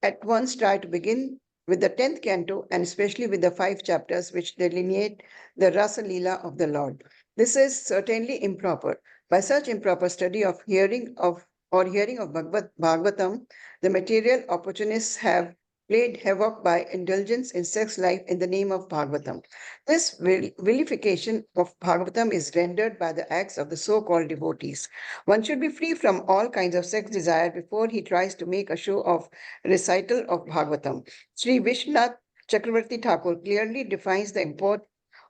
at once try to begin with the 10th canto and especially with the 5 chapters which delineate the Rasa Leela of the Lord. This is certainly improper. By such improper study of hearing of Bhagavatam, the material opportunists have played havoc by indulgence in sex life in the name of Bhagavatam. This vilification of Bhagavatam is rendered by the acts of the so-called devotees. One should be free from all kinds of sex desire before he tries to make a show of recital of Bhagavatam. Sri Vishnath Chakravarti Thakur clearly defines the import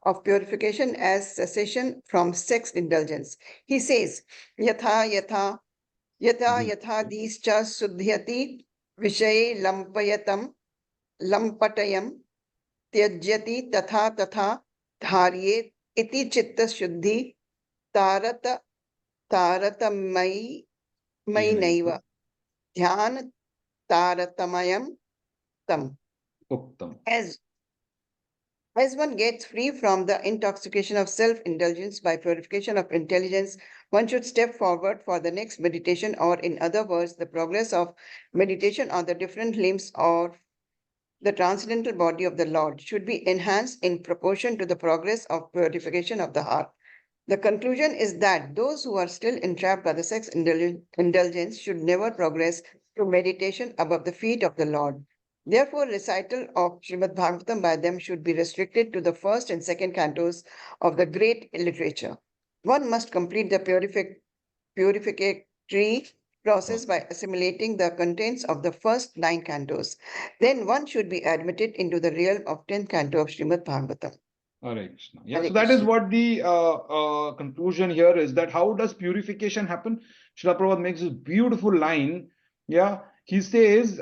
of purification as cessation from sex indulgence. He says, Yatha yatha yatha discha suddhyati vishaye lampatayam त्यज्यति तथा तथा धार्येत इति चित्त शुद्धि तारतमयी नैव ध्यान तारतमयम tam. Uktam. As one gets free from the intoxication of self-indulgence by purification of intelligence, one should step forward for the next meditation, or in other words, the progress of meditation on the different limbs or the transcendental body of the Lord should be enhanced in proportion to the progress of purification of the heart. The conclusion is that those who are still entrapped by the sex indulgence should never progress to meditation above the feet of the Lord. Therefore, recital of Srimad Bhagavatam by them should be restricted to the first and second cantos of the great literature. One must complete the purificatory process by assimilating the contents of the first 9 cantos. Then one should be admitted into the realm of 10th canto of Srimad Bhagavatam. Hare Krishna. Yeah, Hare so that is Krishna. what the conclusion here is, that how does purification happen? Srila Prabhupada makes this beautiful line. Yeah, he says,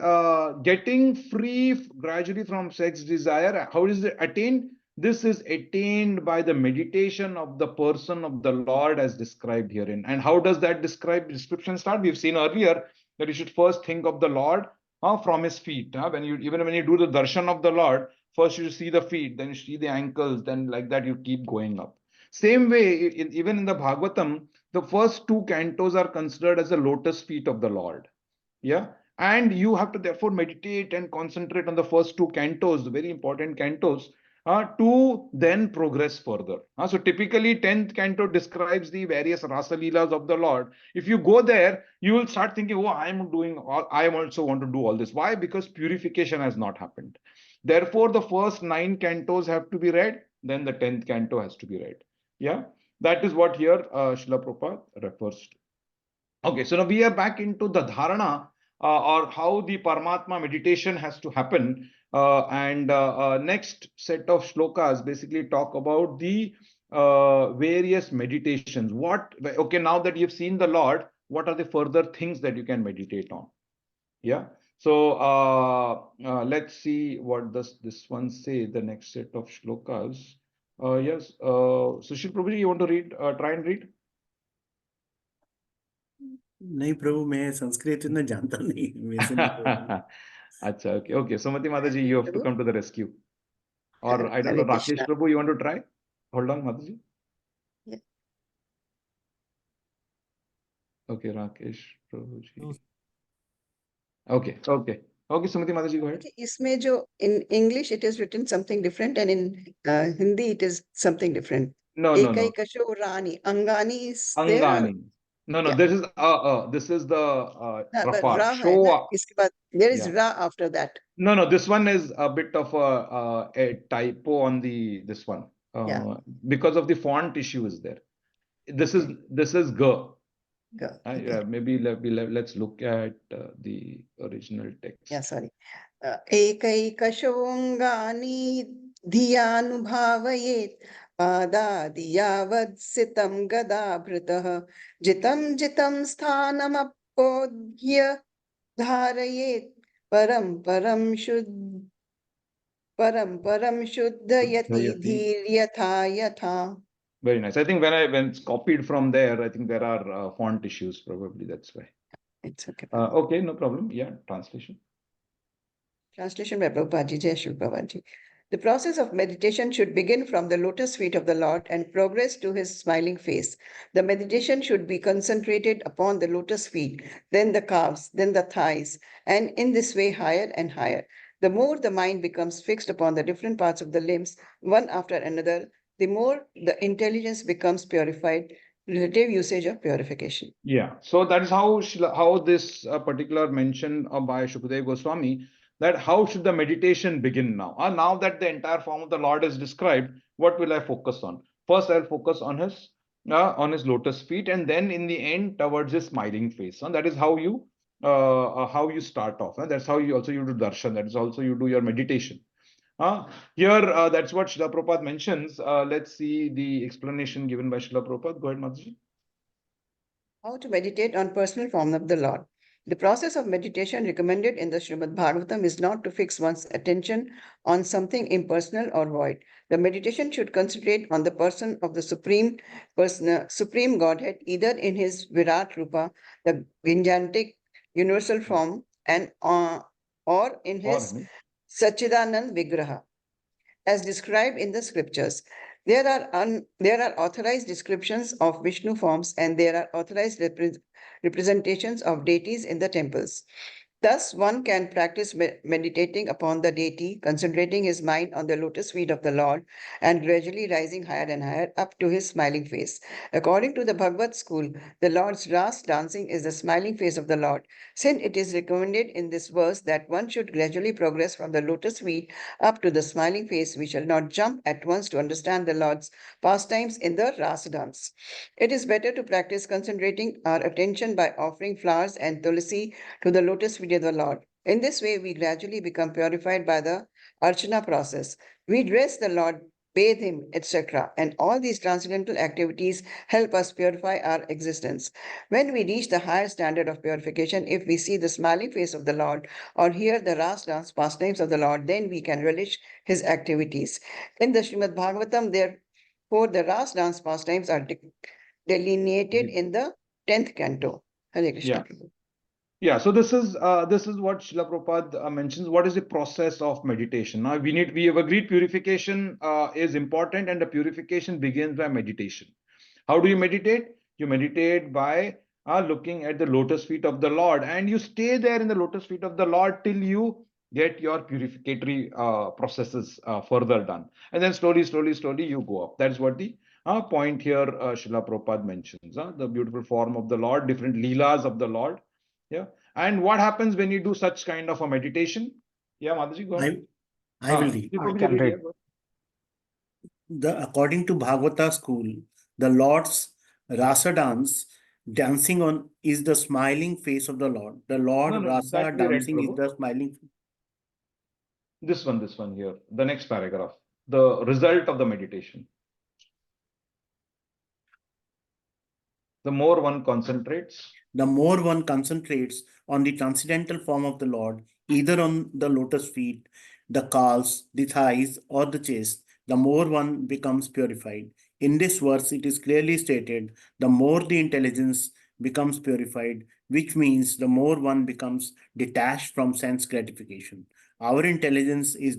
getting free gradually from sex desire. How is it attained? This is attained by the meditation of the person of the Lord as described herein. And how does that description start? We've seen earlier that you should first think of the Lord from his feet. Even when you do the darshan of the Lord, first you see the feet, then you see the ankles, then like that you keep going up. Same way, even in the Bhagavatam, the first 2 cantos are considered as the lotus feet of the Lord. Yeah. And you have to therefore meditate and concentrate on the first 2 cantos, the very important cantos, to then progress further. So typically 10th canto describes the various Rasa Leelas of the Lord. If you go there, you will start thinking, oh, I also want to do all this. Why? Because purification has not happened. Therefore, the first 9 cantos have to be read, then the 10th canto has to be read. Yeah, that is what here Srila Prabhupada refers to. Okay, so now we are back into the dharana, or how the Paramatma meditation has to happen. Next set of shlokas basically talk about the various meditations. Okay, now that you've seen the Lord, what are the further things that you can meditate on? Yeah. So let's see what does this one say, the next set of shlokas. Yes. Sushil Prabhuji, you want to read, try and read? नहीं प्रभु, मैं संस्कृत इतना जानता नहीं, वैसे नहीं. अच्छा, okay. Sumati Mataji, you have to come to the rescue. Or I don't know, Hare Rakesh Krishna. Prabhu, you want to try? Hold on, Mataji. Yeah. Okay, Rakesh Prabhuji. Okay, Sumati Mataji, go ahead. इसमें जो in English it is written something different, and in Hindi it is something different. No. Ekaikasho Rani. Angani is there. Angani. No, Yeah. this is the But Rafa. Ra hai na. Show. इसके बाद there is Yeah. Ra after that. No, this one is a bit of a typo on this one. Yeah. Because of the font issue is there. This is G. Go. Okay. Maybe let's look at the original text. Yeah, sorry. एकैकशोऽङ्गानि धियानुभावयेत् पादादियावत्सितं गदाभृतः जितं जितं स्थानमपोद्य धारयेत् परं परं शुद्धयति धीर्यथा यथा. Very nice. I think when it's copied from there, I think there are font issues, probably that's why. It's okay. Okay, no problem. Yeah, translation. Translation by Prabhupada, Jai Shri Prabhupada. The process of meditation should begin from the lotus feet of the Lord and progress to his smiling face. The meditation should be concentrated upon the lotus feet, then the calves, then the thighs, and in this way higher and higher. The more the mind becomes fixed upon the different parts of the limbs, one after another, the more the intelligence becomes purified. Relative usage of purification. Yeah, so that is how how this particular mention by Shukdev Goswami, that how should the meditation begin now? Now that the entire form of the Lord is described, what will I focus on? First, I'll focus on his lotus feet, and then in the end towards his smiling face. And that is how you start off. That's how you do darshan. That is also you do your meditation. Here, that's what Srila Prabhupada mentions. Let's see the explanation given by Srila Prabhupada. Go ahead, Mataji. How to meditate on personal form of the Lord. The process of meditation recommended in the Srimad Bhagavatam is not to fix one's attention on something impersonal or void. The meditation should concentrate on the person of the Supreme Godhead, either in his Virat Rupa, the Vinyantic universal form, and or in his Sachidanand Vigraha, as described in the scriptures. There are authorized descriptions of Vishnu forms, and there are authorized representations of deities in the temples. Thus, one can practice meditating upon the deity, concentrating his mind on the lotus feet of the Lord, and gradually rising higher and higher up to his smiling face. According to the Bhagavad school, the Lord's ras dancing is the smiling face of the Lord. Since it is recommended in this verse that one should gradually progress from the lotus feet up to the smiling face, we shall not jump at once to understand the Lord's pastimes in the ras dance. It is better to practice concentrating our attention by offering flowers and tulsi to the lotus feet of the Lord. In this way, we gradually become purified by the archana process. We dress the Lord, bathe him, etc. And all these transcendental activities help us purify our existence. When we reach the higher standard of purification, if we see the smiling face of the Lord or hear the ras dance pastimes of the Lord, then we can relish his activities. In the Srimad Bhagavatam, therefore, the ras dance pastimes are delineated in the 10th canto. Hare Krishna. Yeah. Yeah, so this is what Srila Prabhupada mentions. What is the process of meditation? Now we have agreed purification is important, and the purification begins by meditation. How do you meditate? You meditate by looking at the lotus feet of the Lord, and you stay there in the lotus feet of the Lord till you get your purificatory processes further done, and then slowly you go up. That's what the point here Srila Prabhupada mentions. The beautiful form of the Lord, different leelas of the Lord. Yeah. And what happens when you do such kind of a meditation? Yeah, Mataji, go ahead. I will read. I can read. According to Bhagavata school, the Lord's rasa dance dancing on is the smiling face of the Lord. The Lord rasa dancing is the smiling. This one here, the next paragraph, the result of the meditation. The more one concentrates. The more one concentrates on the transcendental form of the Lord, either on the lotus feet, the calves, the thighs, or the chest, the more one becomes purified. In this verse, it is clearly stated, the more the intelligence becomes purified, which means the more one becomes detached from sense gratification. Our intelligence is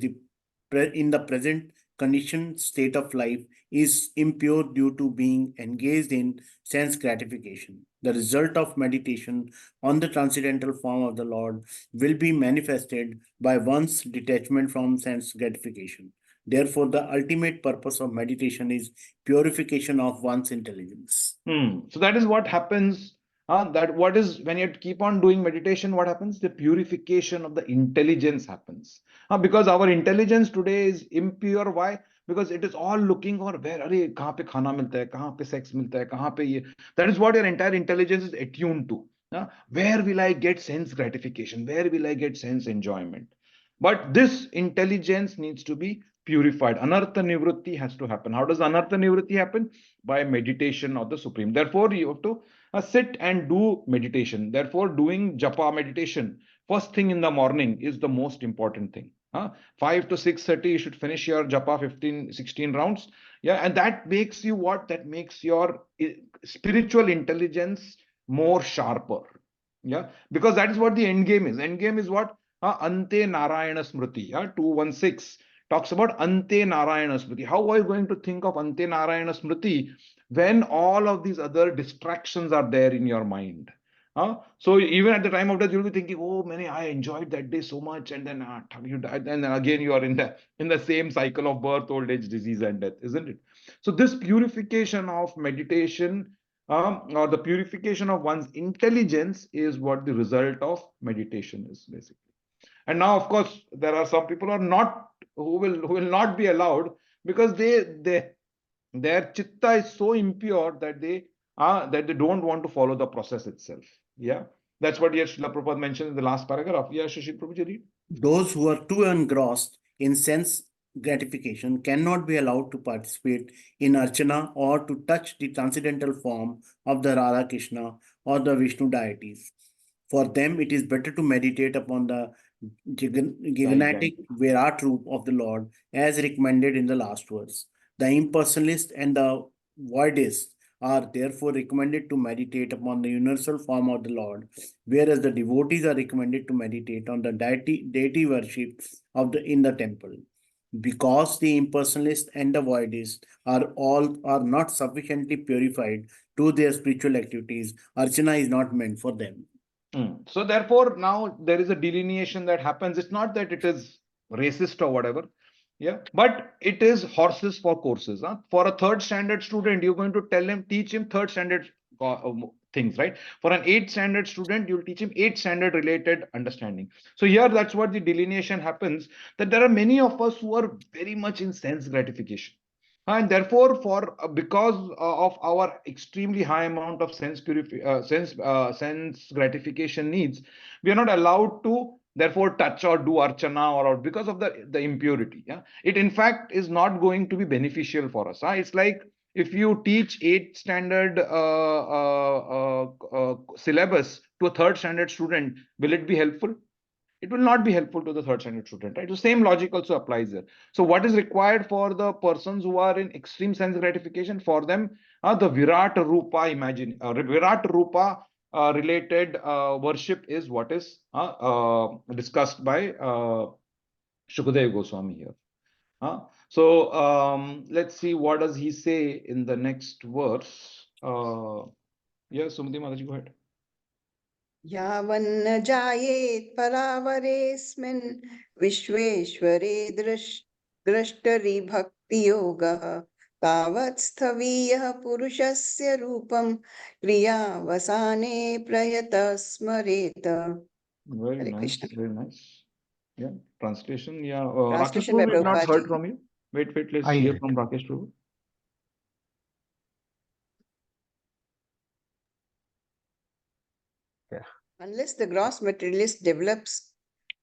in the present conditioned state of life is impure due to being engaged in sense gratification. The result of meditation on the transcendental form of the Lord will be manifested by one's detachment from sense gratification. Therefore, the ultimate purpose of meditation is purification of one's intelligence. So that is what happens. When you keep on doing meditation, what happens? The purification of the intelligence happens. Because our intelligence today is impure. Why? Because it is all looking for where, अरे कहाँ पे खाना मिलता है, कहाँ पे sex मिलता है, कहाँ पे ये. That is what your entire intelligence is attuned to. Where will I get sense gratification? Where will I get sense enjoyment? But this intelligence needs to be purified. Anartha nivritti has to happen. How does anartha nivritti happen? By meditation of the Supreme. Therefore, you have to sit and do meditation. Therefore, doing japa meditation first thing in the morning is the most important thing. 5 to 6:30, you should finish your japa 15-16 rounds. Yeah, and that makes you what? That makes your spiritual intelligence more sharper. Yeah, because that is what the end game is. End game is what? Ante Narayana Smriti. 216 talks about Ante Narayana Smriti. How are you going to think of Ante Narayana Smriti when all of these other distractions are there in your mind? So even at the time of death, you'll be thinking, oh, I enjoyed that day so much, and then you died, and then again you are in the same cycle of birth, old age, disease, and death, isn't it? So this purification of meditation, or the purification of one's intelligence, is what the result of meditation is, basically. And now, of course, there are some people who will not be allowed, because their chitta is so impure that they don't want to follow the process itself. Yeah, that's what Srila Prabhupada mentioned in the last paragraph. Yeah, Shashi Prabhuji, read. Those who are too engrossed in sense gratification cannot be allowed to participate in Archana or to touch the transcendental form of the Radha Krishna or the Vishnu deities. For them, it is better to meditate upon the gigantic Virat Roop of the Lord, as recommended in the last verse. The impersonalist and the voidist are therefore recommended to meditate upon the universal form of the Lord, whereas the devotees are recommended to meditate on the deity worship in the temple. Because the impersonalist and the voidist are not sufficiently purified to their spiritual activities, Archana is not meant for them. So therefore, now there is a delineation that happens. It's not that it is racist or whatever, yeah, but it is horses for courses. For a third standard student, you're going to teach him third standard things, right? For an 8th standard student, you'll teach him 8th standard related understanding. So here, that's what the delineation happens, that there are many of us who are very much in sense gratification. And therefore, because of our extremely high amount of sense gratification needs, we are not allowed to therefore touch or do archana, or because of the impurity. Yeah, it in fact is not going to be beneficial for us. It's like if you teach 8th standard syllabus to a third standard student, will it be helpful? It will not be helpful to the third standard student, right? The same logic also applies there. So what is required for the persons who are in extreme sense gratification? For them, the Virat Rupa Virat Rupa related worship is what is discussed by Shukadeva Goswami here. So let's see, what does he say in the next verse? Yeah, Sumati Mataji, go ahead. यावन्न जायेत् परावरेऽस्मिन् विश्वेश्वरे द्रष्टरि भक्तियोगः तावत् स्थवीयः पुरुषस्य रूपं क्रियावसाने प्रयतः स्मरेत. Very nice, Krishna. very nice. Yeah, translation. Yeah, Translation Rakesh by Prabhu, we have not Prabhupada heard ji. from you. Wait, let's I'll hear read. from Rakesh Prabhu. Yeah. Unless the gross materialist develops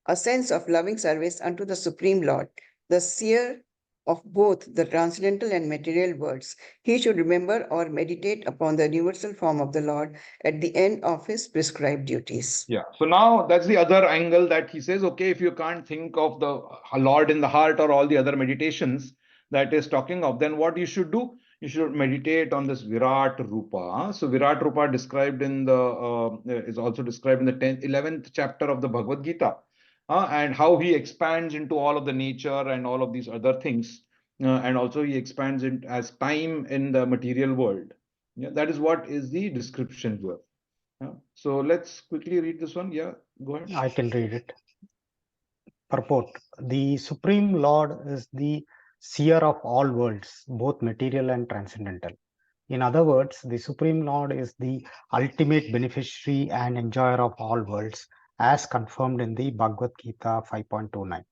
a sense of loving service unto the Supreme Lord, the seer of both the transcendental and material worlds, he should remember or meditate upon the universal form of the Lord at the end of his prescribed duties. Yeah, so now that's the other angle that he says, okay, if you can't think of the Lord in the heart or all the other meditations that is talking of, then what you should do? You should meditate on this Virat Rupa. So Virat Rupa described in the is also described in the 11th chapter of the Bhagavad Gita, and how he expands into all of the nature and all of these other things, and also he expands it as time in the material world. Yeah, that is what is the description here. So let's quickly read this one. Yeah, go ahead. I can read it. Purport. The Supreme Lord is the seer of all worlds, both material and transcendental. In other words, the Supreme Lord is the ultimate beneficiary and enjoyer of all worlds, as confirmed in the Bhagavad Gita 5.29.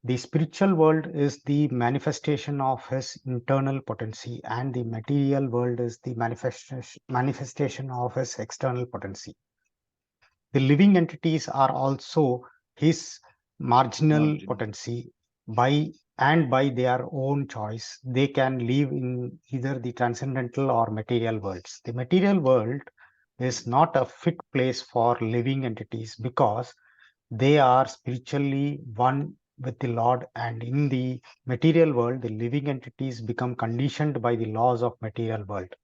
The spiritual world is the manifestation of his internal potency, and the material world is the manifestation of his external potency. The living entities are also his marginal potency. By their own choice, they can live in either the transcendental or material worlds. The material world is not a fit place for living entities because they are spiritually one with the Lord, and in the material world, the living entities become conditioned by the laws of material world.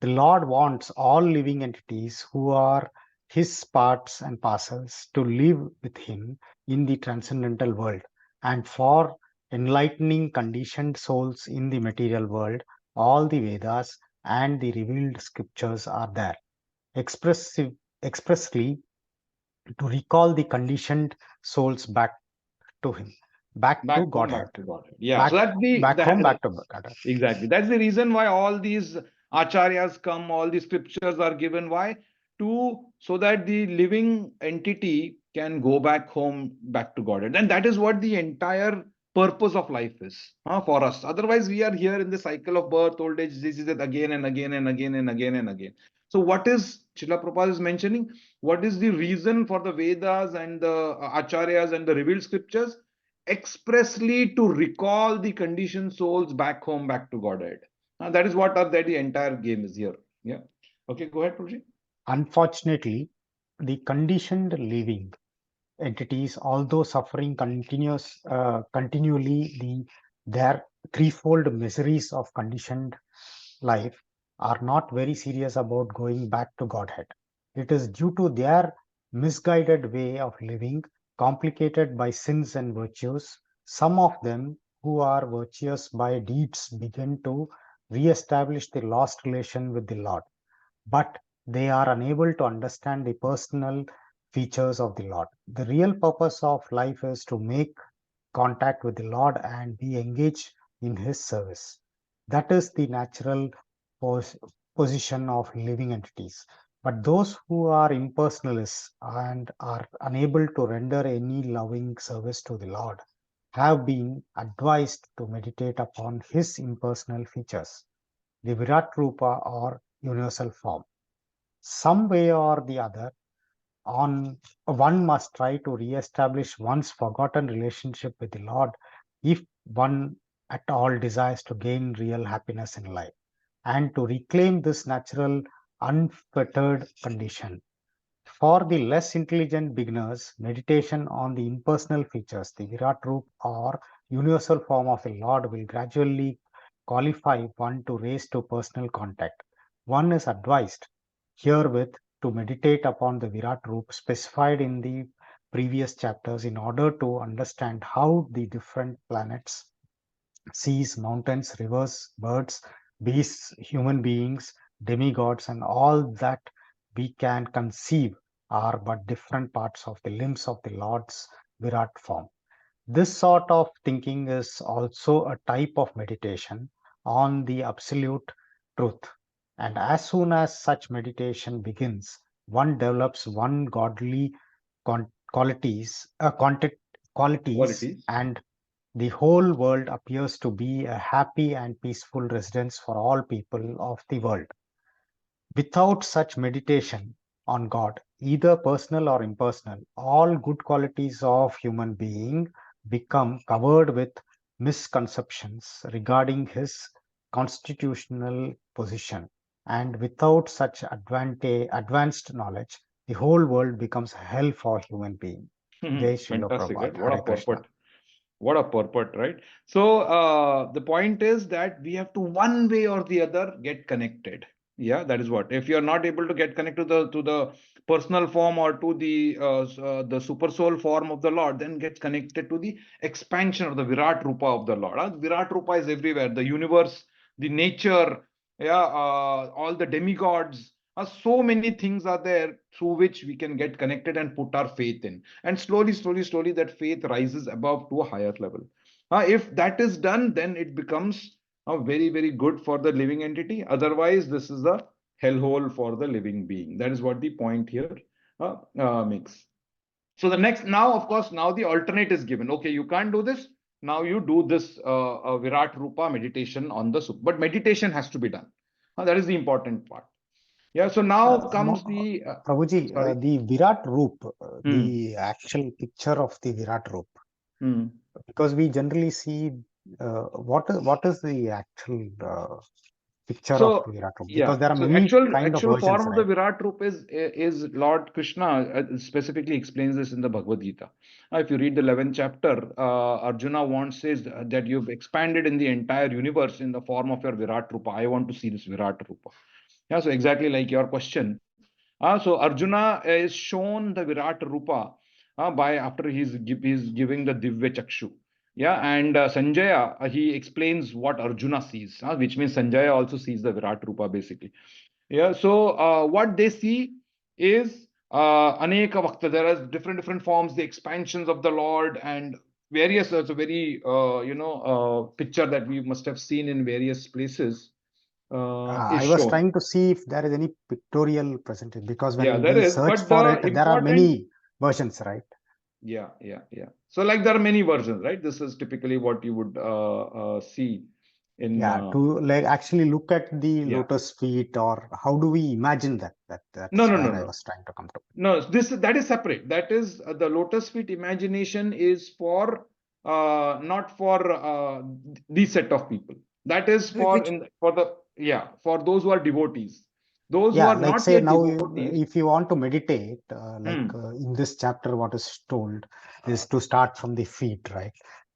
The Lord wants all living entities who are his parts and parcels to live with him in the transcendental world, and for enlightening conditioned souls in the material world, all the Vedas and the revealed scriptures are there. Expressive expressly to recall the conditioned souls back to him, back to Godhead, back to Godhead. Yeah. back So that's back home, back to Godhead. exactly. That's the reason why all these acharyas come, all the scriptures are given. Why? So that the living entity can go back home, back to Godhead. And that is what the entire purpose of life is for us. Otherwise, we are here in the cycle of birth, old age, disease again and again and again and again and again. So what is Srila Prabhupada is mentioning? What is the reason for the Vedas and the acharyas and the revealed scriptures? Expressly to recall the conditioned souls back home, back to Godhead. That is what that the entire game is here. Yeah. Okay, go ahead, Prabhuji. Unfortunately, the conditioned living entities, although suffering continually their threefold miseries of conditioned life, are not very serious about going back to Godhead. It is due to their misguided way of living, complicated by sins and virtues. Some of them who are virtuous by deeds begin to re-establish the lost relation with the Lord, but they are unable to understand the personal features of the Lord. The real purpose of life is to make contact with the Lord and be engaged in His service. That is the natural pos position of living entities. But those who are impersonalists and are unable to render any loving service to the Lord have been advised to meditate upon His impersonal features, the Virat Rupa or universal form. Some way or the other, one must try to re-establish one's forgotten relationship with the Lord if one at all desires to gain real happiness in life, and to reclaim this natural unfettered condition. For the less intelligent beginners, meditation on the impersonal features, the Virat Roop or universal form of the Lord, will gradually qualify one to raise to personal contact. One is advised herewith to meditate upon the Virat Roop specified in the previous chapters in order to understand how the different planets, seas, mountains, rivers, birds, beasts, human beings, demigods, and all that we can conceive are but different parts of the limbs of the Lord's Virat form. This sort of thinking is also a type of meditation on the absolute truth. And as soon as such meditation begins, one develops one godly qualities, Qualities. and the whole world appears to be a happy and peaceful residence for all people of the world. Without such meditation on God, either personal or impersonal, all good qualities of human being become covered with misconceptions regarding his constitutional position. And without such advanced knowledge, the whole world becomes hell for human being. Jai Srila Fantastic, right? Prabhupada, What a Hare Krishna. purport. What a purport, right? So the point is that we have to one way or the other get connected. Yeah, that is what. If you are not able to get connected to the personal form or to the super soul form of the Lord, then get connected to the expansion of the Virat Rupa of the Lord. Virat Rupa is everywhere. The universe, the nature, yeah, all the demigods. So many things are there through which we can get connected and put our faith in. And slowly, that faith rises above to a higher level. If that is done, then it becomes very good for the living entity. Otherwise, this is a hellhole for the living being. That is what the point here makes. So the next, now, of course, now the alternate is given. Okay, you can't do this. Now you do this Virat Rupa meditation on the soup. But meditation has to be done. That is the important part. Yeah, so now comes the Prabhuji, sorry. the Virat Roop, Hmm. the actual picture of the Virat Roop, Hmm. because we generally see what is the actual picture of the So Virat Roop, yeah, because there are so many kind of actual versions, form of the right? Virat Rupa is Lord Krishna specifically explains this in the Bhagavad Gita. If you read the 11th chapter, Arjuna says that you've expanded in the entire universe in the form of your Virat Rupa. I want to see this Virat Rupa. Yeah, so exactly like your question. So Arjuna is shown the Virat Rupa by after he's giving the Divya Chakshu. Yeah, and Sanjaya, he explains what Arjuna sees, which means Sanjaya also sees the Virat Rupa basically. Yeah, so what they see is Aneka Vakta, there are different forms, the expansions of the Lord, and various, it's a very, picture that we must have seen in various places, is I was shown. trying to see if there is any pictorial presented, because Yeah, when there we is, search but for the it, there are important, many versions, right? yeah. So like there are many versions, right? This is typically what you would see in, Yeah, to like actually look at the yeah. lotus feet, or how do we imagine that? No, That's where I was trying to come to. No, that is separate. That is the lotus feet imagination is for not for these set of people. That is for Which for those who are devotees. Those who Yeah, are like not say yet now, devotees. if you want to meditate, Hmm, in this chapter, what is told is to start from the feet, right?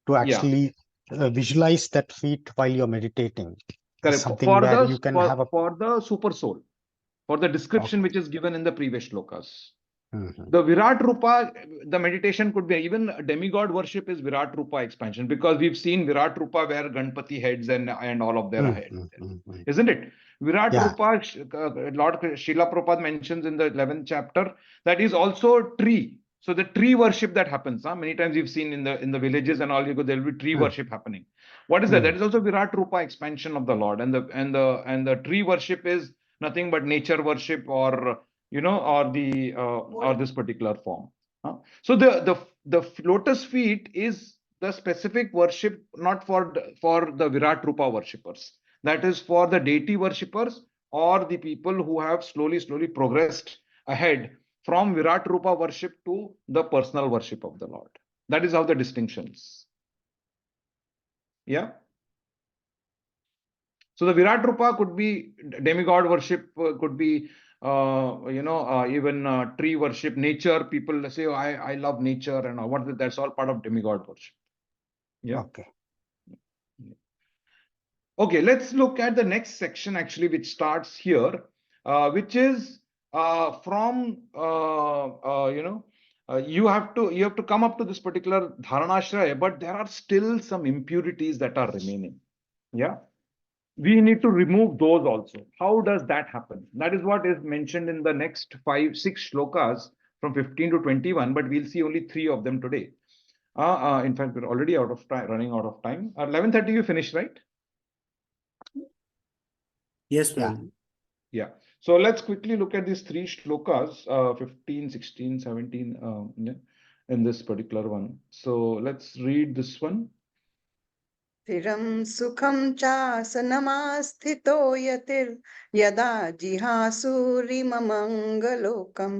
To yeah, actually visualize that feet while you're meditating is correct. something where you can have a. For the super soul, for the description Okay. which is given in the previous shlokas. Mhm. The Virat Rupa, the meditation could be even demigod worship is Virat Rupa expansion, because we've seen Virat Rupa where Ganpati heads and all of their heads, Mhm. isn't it? Virat Yeah. Rupa, Lord Srila Prabhupada mentions in the 11th chapter that is also tree. So the tree worship that happens, many times we've seen in the villages and all, you go, there will be tree Mm, worship happening. What is that? That mm. is also Virat Rupa expansion of the Lord, and the tree worship is nothing but nature worship, or or this particular form. So the lotus feet is the specific worship, not for the Virat Rupa worshippers. That is for the deity worshippers, or the people who have slowly progressed ahead from Virat Rupa worship to the personal worship of the Lord. That is how the distinctions. Yeah. So the Virat Rupa could be demigod worship, could be even tree worship, nature. People say, "Oh, I love nature," and what, that's all part of demigod worship. Yeah. Okay. Okay, let's look at the next section actually, which starts here, which is from you have to come up to this particular dharanashraya, but there are still some impurities that are remaining. Yeah. We need to remove those also. How does that happen? That is what is mentioned in the next 6 shlokas from 15 to 21, but we'll see only 3 of them today. In fact, we're already out of time, running out of time. 11:30 you finished, right? Yes, Yeah. Prabhuji. Yeah. So let's quickly look at these 3 shlokas, 15, 16, 17, in this particular one. So let's read this one. स्थिरं सुखं चासनमास्थितो यदा जिहासूरिममङ्गलोकं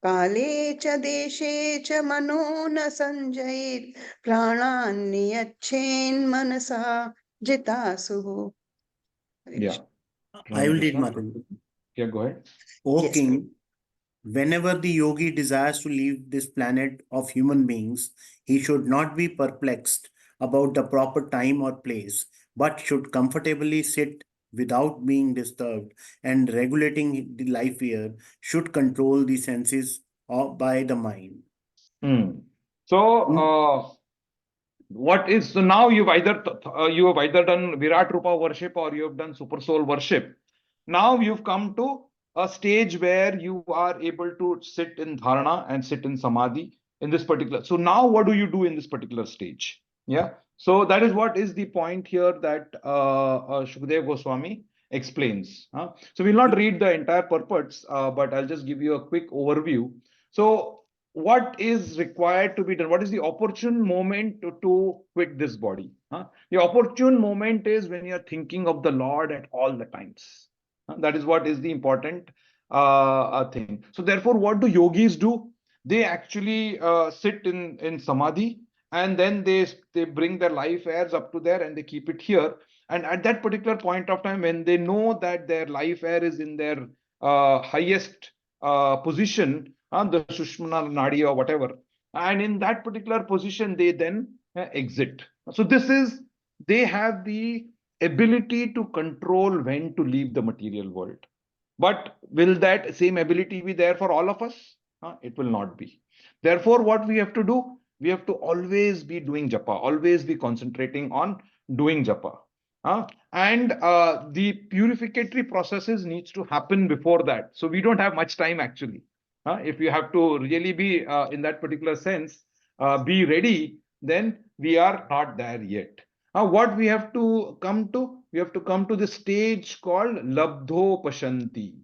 काले च देशे च मनो न सञ्जयेत् प्राणान् नियच्छेन्मनसा जितासुः. Yeah. I will This read, one. Mataji. Yeah, go ahead. O Yes, King, whenever the yogi desires to leave this planet of human beings, he should not be perplexed about the proper time or place, but should comfortably sit without being disturbed, and regulating the life here should control the senses by the mind. So, Hmm. so now you have either done Virat Rupa worship or you have done Super Soul worship. Now you've come to a stage where you are able to sit in dharana and sit in samadhi in this particular. So now what do you do in this particular stage? Yeah. So that is what is the point here that Shukdev Goswami explains. So we'll not read the entire purports, but I'll just give you a quick overview. So what is required to be done? What is the opportune moment to quit this body? The opportune moment is when you're thinking of the Lord at all the times. That is what is the important thing. So therefore, what do yogis do? They actually sit in samadhi, and then they bring their life airs up to there and they keep it here. And at that particular point of time, when they know that their life air is in their highest position, the Sushmana Nadi or whatever. And in that particular position, they then exit. So they have the ability to control when to leave the material world. But will that same ability be there for all of us? It will not be. Therefore, what we have to do, we have to always be doing japa, always be concentrating on doing japa. And the purificatory processes needs to happen before that. So we don't have much time actually. If you have to really be in that particular sense, be ready, then we are not there yet. What we have to come to? We have to come to the stage called Labdho Pashanti.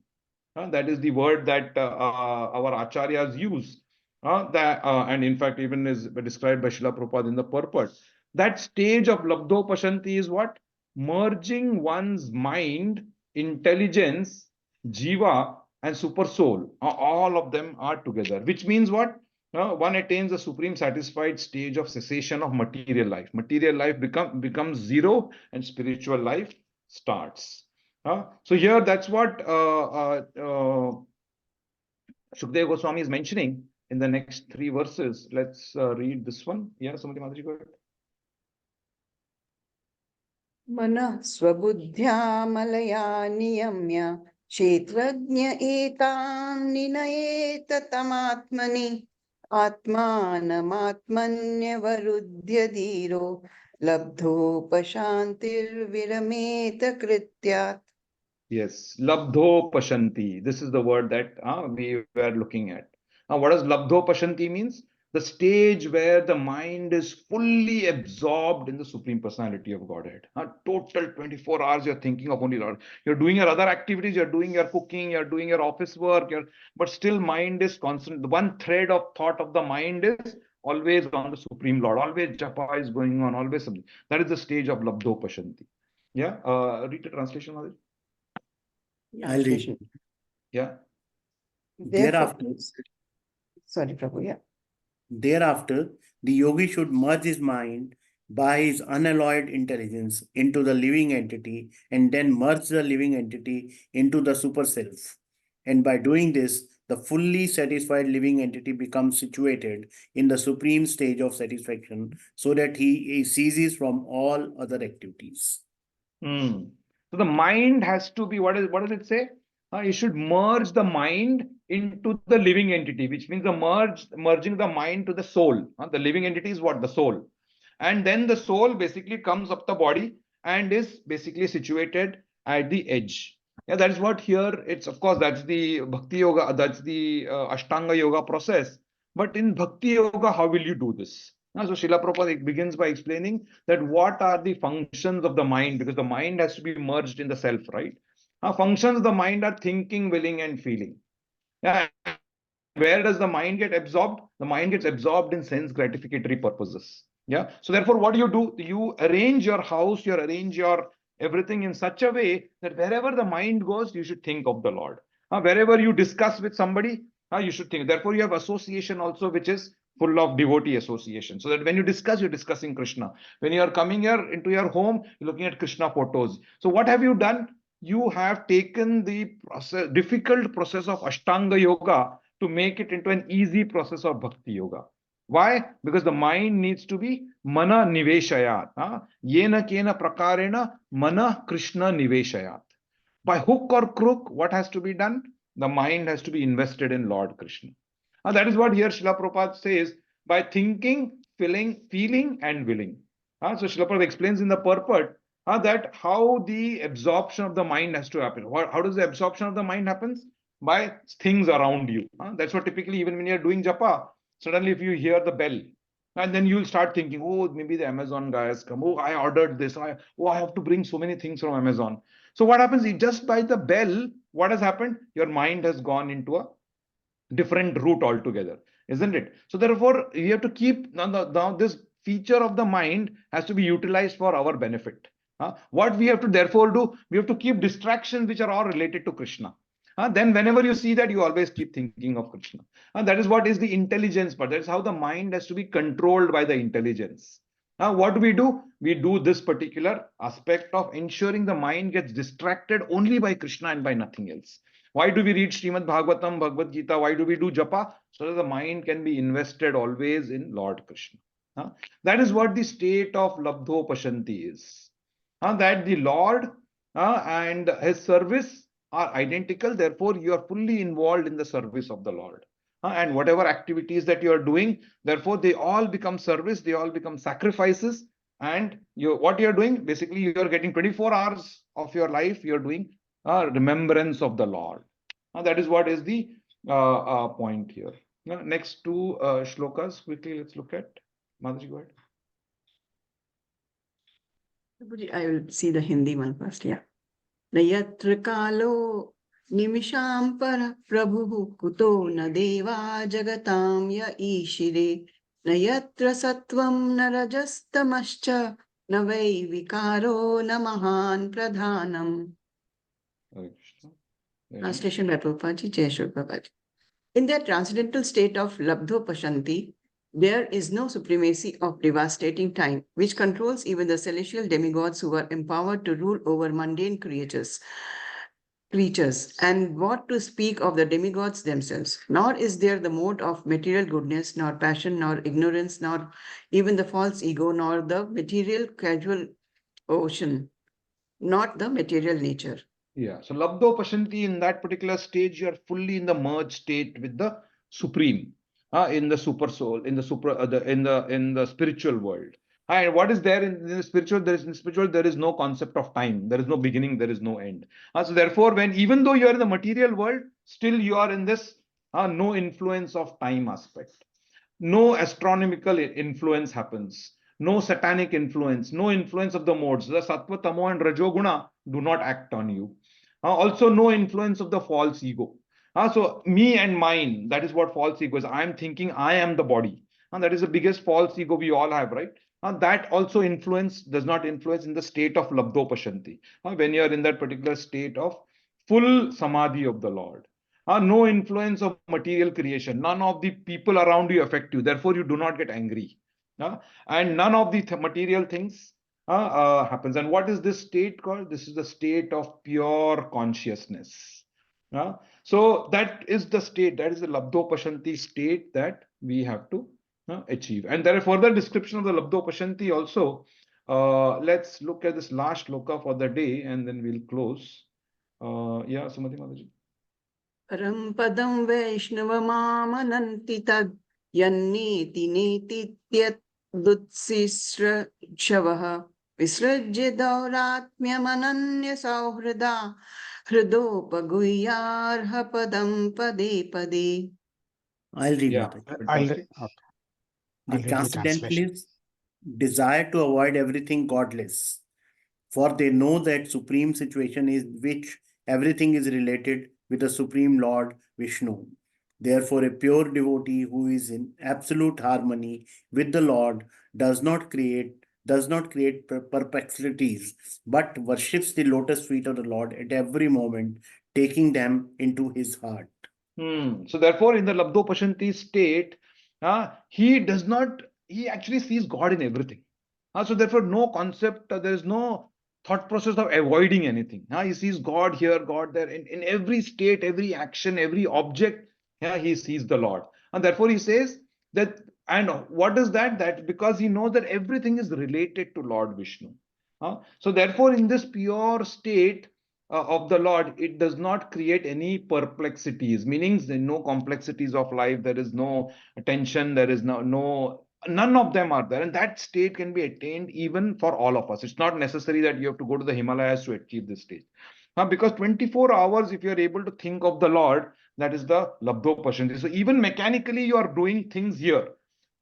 That is the word that our acharyas use. And in fact, even is described by Srila Prabhupada in the purport. That stage of Labdho Pashanti is what? Merging one's mind, intelligence, jiva, and super soul. All of them are together, which means what? One attains the supreme satisfied stage of cessation of material life. Material life becomes zero, and spiritual life starts. So here, that's what Shukdev Goswami is mentioning in the next 3 verses. Let's read this one. Yeah, somebody, Mataji, go ahead. Manah swabudhya malaya niyamya kshetrajna etam ninayeta tamatmani atmanam varudhya dhiro labdho pashantir virameta krityat. Yes, Labdho Pashanti. This is the word that we were looking at. What does Labdho Pashanti means? The stage where the mind is fully absorbed in the Supreme Personality of Godhead. Total 24 hours you're thinking of only Lord. You're doing your other activities, you're doing your cooking, you're doing your office work, but still mind is constant. The one thread of thought of the mind is always on the Supreme Lord. Always japa is going on, always something. That is the stage of Labdho Pashanti. Yeah, read the translation of it. I'll read. Yeah. Thereafter, Sorry, Prabhu, yeah. Thereafter, the yogi should merge his mind by his unalloyed intelligence into the living entity and then merge the living entity into the super self. And by doing this, the fully satisfied living entity becomes situated in the supreme stage of satisfaction so that he ceases from all other activities. So the mind has to be, what does it say? You should merge the mind into the living entity, which means merging the mind to the soul. The living entity is what? The soul. And then the soul basically comes up the body and is basically situated at the edge. Yeah, that is what here it's, of course, that's the Bhakti Yoga, that's the Ashtanga Yoga process. But in Bhakti Yoga, how will you do this? So Srila Prabhupada begins by explaining that what are the functions of the mind, because the mind has to be merged in the self, right? Functions of the mind are thinking, willing, and feeling. Yeah, where does the mind get absorbed? The mind gets absorbed in sense gratificatory purposes. Yeah. So therefore, what do? You arrange your house, you arrange your everything in such a way that wherever the mind goes, you should think of the Lord. Wherever you discuss with somebody, you should think. Therefore, you have association also, which is full of devotee association. So that when you discuss, you're discussing Krishna. When you are coming here into your home, you're looking at Krishna photos. So what have you done? You have taken the difficult process of Ashtanga Yoga to make it into an easy process of Bhakti Yoga. Why? Because the mind needs to be mana niveshayat. Yena kena prakarena mana Krishna niveshayat. By hook or crook, what has to be done? The mind has to be invested in Lord Krishna. That is what here Srila Prabhupada says, by thinking, feeling, and willing. So Srila Prabhupada explains in the purport that how the absorption of the mind has to happen. How does the absorption of the mind happens? By things around you. That's what typically, even when you're doing japa, suddenly if you hear the bell, and then you'll start thinking, oh, maybe the Amazon guy has come. Oh, I ordered this. I have to bring so many things from Amazon. So what happens? Just by the bell, what has happened? Your mind has gone into a different route altogether, isn't it? So therefore, we have to keep now this feature of the mind has to be utilized for our benefit. What we have to therefore do, we have to keep distractions which are all related to Krishna. Then whenever you see that, you always keep thinking of Krishna. That is what is the intelligence part. That is how the mind has to be controlled by the intelligence. What do? We do this particular aspect of ensuring the mind gets distracted only by Krishna and by nothing else. Why do we read Srimad Bhagavatam, Bhagavad Gita? Why do we do japa? So that the mind can be invested always in Lord Krishna. That is what the state of Labdho Pashanti is. That the Lord and his service are identical. Therefore, you are fully involved in the service of the Lord. And whatever activities that you are doing, therefore, they all become service, they all become sacrifices. And what you are doing, basically, you are getting 24 hours of your life, you are doing remembrance of the Lord. That is what is the point here. Now, next two shlokas quickly let's look at. Mataji, go ahead. I will see the Hindi one first. Yeah. Nayatra kalo nimisham para prabhu kuto na deva jagatam ya ishire nayatra sattvam na rajastamascha na vai vikaro na mahan pradhanam. Hare Krishna. Translation by Prabhupada, Jai Shri Prabhupada. In their transcendental state of Labdho Pashanti, there is no supremacy of devastating time, which controls even the celestial demigods who are empowered to rule over mundane creatures, and what to speak of the demigods themselves. Nor is there the mode of material goodness, nor passion, nor ignorance, nor even the false ego, nor the material casual ocean, not the material nature. Yeah, so Labdo Pashanti, in that particular stage, you are fully in the merged state with the Supreme, in the super soul, in the in the spiritual world. And what is there in the spiritual? In the spiritual, there is no concept of time. There is no beginning. There is no end. So therefore, when even though you are in the material world, still you are in this no influence of time aspect. No astronomical influence happens. No satanic influence. No influence of the modes. The Sattva, Tamo, and Rajoguna do not act on you. Also, no influence of the false ego. So, me and mine, that is what false ego is. I am thinking I am the body. And that is the biggest false ego we all have, right? That also does not influence in the state of Labdo Pashanti. When you are in that particular state of full samadhi of the Lord. No influence of material creation. None of the people around you affect you. Therefore, you do not get angry. And none of the material things happens. And what is this state called? This is the state of pure consciousness. So that is the state, that is the Labdo Pashanti state that we have to achieve. And there are further description of the Labdo Pashanti also. Let's look at this last shloka for the day and then we'll close. Yeah, Sumati Mataji. Param padam Vaishnavamamananti tad yanneti neti tyat dutsisra shavaha visrajya dauratmyamananya sauhrada hridopaguyarha padam pade pade. I'll read, Yeah, Mataji. fantastic. The I'll read the translation. transcendentalists desire to avoid everything godless, for they know that supreme situation is which everything is related with the Supreme Lord Vishnu. Therefore, a pure devotee who is in absolute harmony with the Lord does not create perplexities, but worships the lotus feet of the Lord at every moment, taking them into his heart. So therefore, in the Labdo Pashanti state, he actually sees God in everything. So therefore, no concept, there is no thought process of avoiding anything. He sees God here, God there, in every state, every action, every object, he sees the Lord. And therefore, he says that, and what is that? That because he knows that everything is related to Lord Vishnu. So therefore, in this pure state, of the Lord, it does not create any perplexities, meaning there no complexities of life, there is no tension, there is none of them are there. And that state can be attained even for all of us. It's not necessary that you have to go to the Himalayas to achieve this state. Because 24 hours, if you are able to think of the Lord, that is the Labdo Pashanti. So even mechanically, you are doing things here.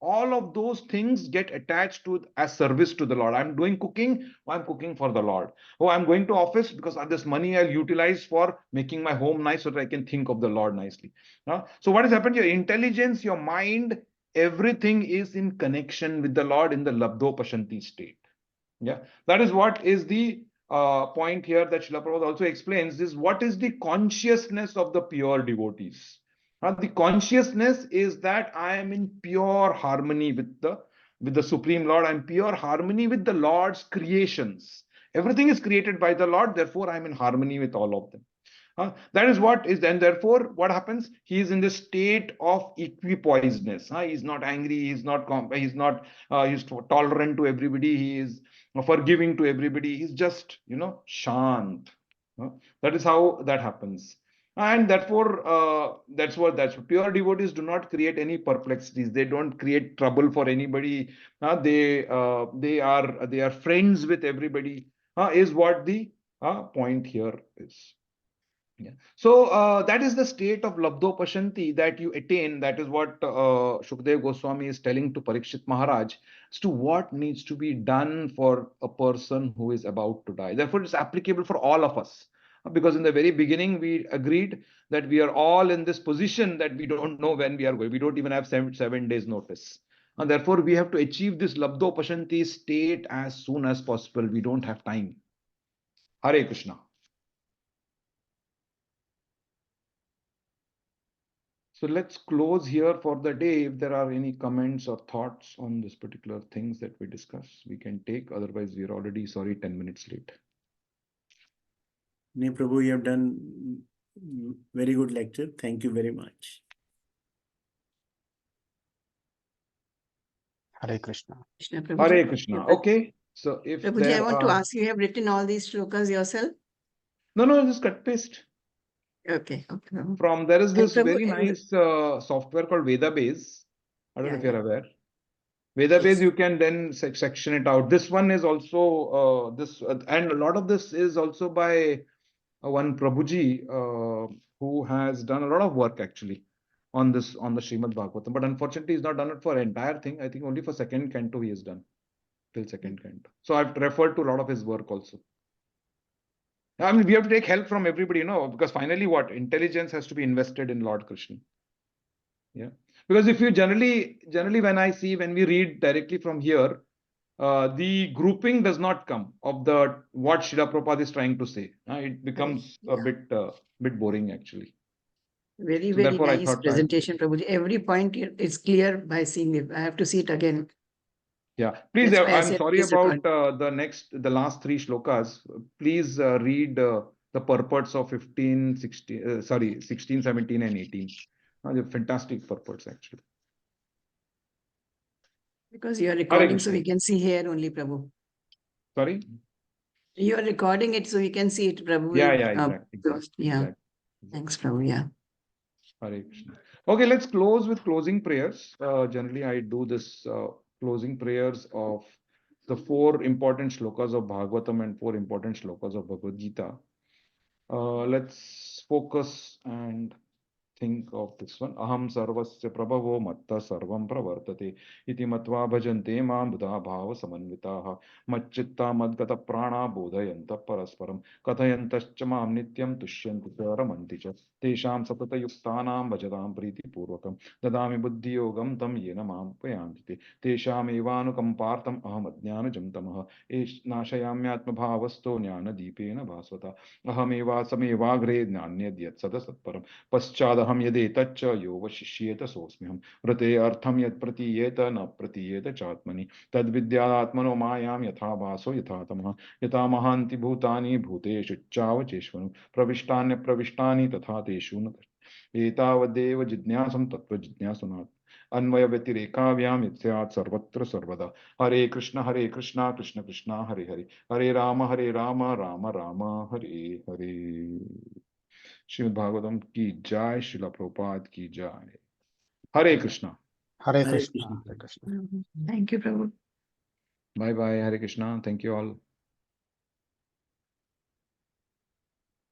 All of those things get attached to as service to the Lord. I'm doing cooking, I'm cooking for the Lord. Oh, I'm going to office because this money I'll utilize for making my home nice so that I can think of the Lord nicely. So what has happened? Your intelligence, your mind, everything is in connection with the Lord in the Labdo Pashanti state. Yeah, that is what is the point here that Srila Prabhupada also explains is what is the consciousness of the pure devotees. The consciousness is that I am in pure harmony with the Supreme Lord. I'm pure harmony with the Lord's creations. Everything is created by the Lord, therefore I'm in harmony with all of them. That is what is, and therefore what happens? He is in the state of equipoiseness. He's not angry. He's not. He's tolerant to everybody. He is forgiving to everybody. He's just shant. That is how that happens. And therefore, that's what pure devotees do not create any perplexities. They don't create trouble for anybody. They are friends with everybody. Is what the point here is. Yeah. So that is the state of Labdopashanti that you attain. That is what Shukdev Goswami is telling to Parikshit Maharaj as to what needs to be done for a person who is about to die. Therefore, it's applicable for all of us. Because in the very beginning, we agreed that we are all in this position that we don't know when we are going. We don't even have 7 days notice. And therefore, we have to achieve this Labdopashanti state as soon as possible. We don't have time. Hare Krishna. So let's close here for the day. If there are any comments or thoughts on this particular things that we discuss, we can take. Otherwise, we're already, sorry, 10 minutes late. Nee, Prabhu, you have done very good lecture. Thank you very much. Hare Krishna. Krishna, Prabhuji. Hare Krishna. Okay. So if Prabhuji, I there want to are... ask you, have written all these shlokas yourself? No, just cut paste. Okay. Prabhu. From there is And this Prabhu, very nice software called Vedabase. I don't know if Yeah, you're aware. Vedabase, Yes. you can then section it out. This one is also and a lot of this is also by one Prabhuji who has done a lot of work actually on this, on the Srimad Bhagavatam. But unfortunately, he's not done it for entire thing. I think only for second canto he has done till second canto. So I've referred to a lot of his work also. I mean, we have to take help from everybody, because finally what? Intelligence has to be invested in Lord Krishna. Yeah. Because if you generally when we read directly from here, the grouping does not come of the what Srila Prabhupada is trying to say. It becomes a bit boring actually. Very, So very therefore, I nice thought presentation, Prabhuji. Every point is clear by seeing it. I have to see it again. Yeah, please. That's why I I'm said sorry please about record. the last 3 shlokas. Please read the purports of 15, 16, 16, 17, and 18. They're fantastic purports actually. Because you are Hare recording, so Krishna. we can see here only, Prabhu. Sorry. You are recording it, so we can see it, Prabhu. Yeah, Exactly. Yeah. exactly. Thanks, Prabhu. Yeah. Hare Krishna. Okay, let's close with closing prayers. Generally, I do this closing prayers of the 4 important shlokas of Bhagavatam and 4 important shlokas of Bhagavad Gita. Let's focus and think of this one. Aham sarvasya prabhavo matta sarvam pravartate iti matva bhajante mam buddha bhava samanvitaha macchitta madgata prana bodhayanta parasparam kathayantascha mam nityam tushyanti ramanti cha tesham sapata yuktanam bhajadam priti purvakam dadami buddhi yogam tam yena mam payanti tesham evanukampartam aham ajnanajam tamah nashayamyatma bhavasto jnana deepena bhasvata अहमेवा समेवाग्रे ज्ञान्यद्यत् सदसत्परम् पश्चादहं यदेतच्च यो वशिष्येत सोऽस्म्यहं व्रते अर्थं यत् प्रतीयेत न प्रतीयेत चात्मनि तद्विद्यात्मनो मायां यथा वासो यथा तमः यथा महान्ति भूतानि भूतेषु चावचेष्वनु प्रविष्टान्यप्रविष्टानि तथा तेषु न एतावदेव जिज्ञासं तत्त्वजिज्ञासुनात् अन्वय व्यतिरेकाव्याम यत् सर्वत्र सर्वदा हरे कृष्ण कृष्ण कृष्ण हरे हरे हरे राम राम राम हरे हरे श्रीमद् भागवतम की जय, श्रील प्रभुपाद की जय। हरे Krishna. Hare Hare Krishna. Krishna. Hare Krishna. Thank you, Prabhu. Bye bye. Hare Krishna. Thank you all.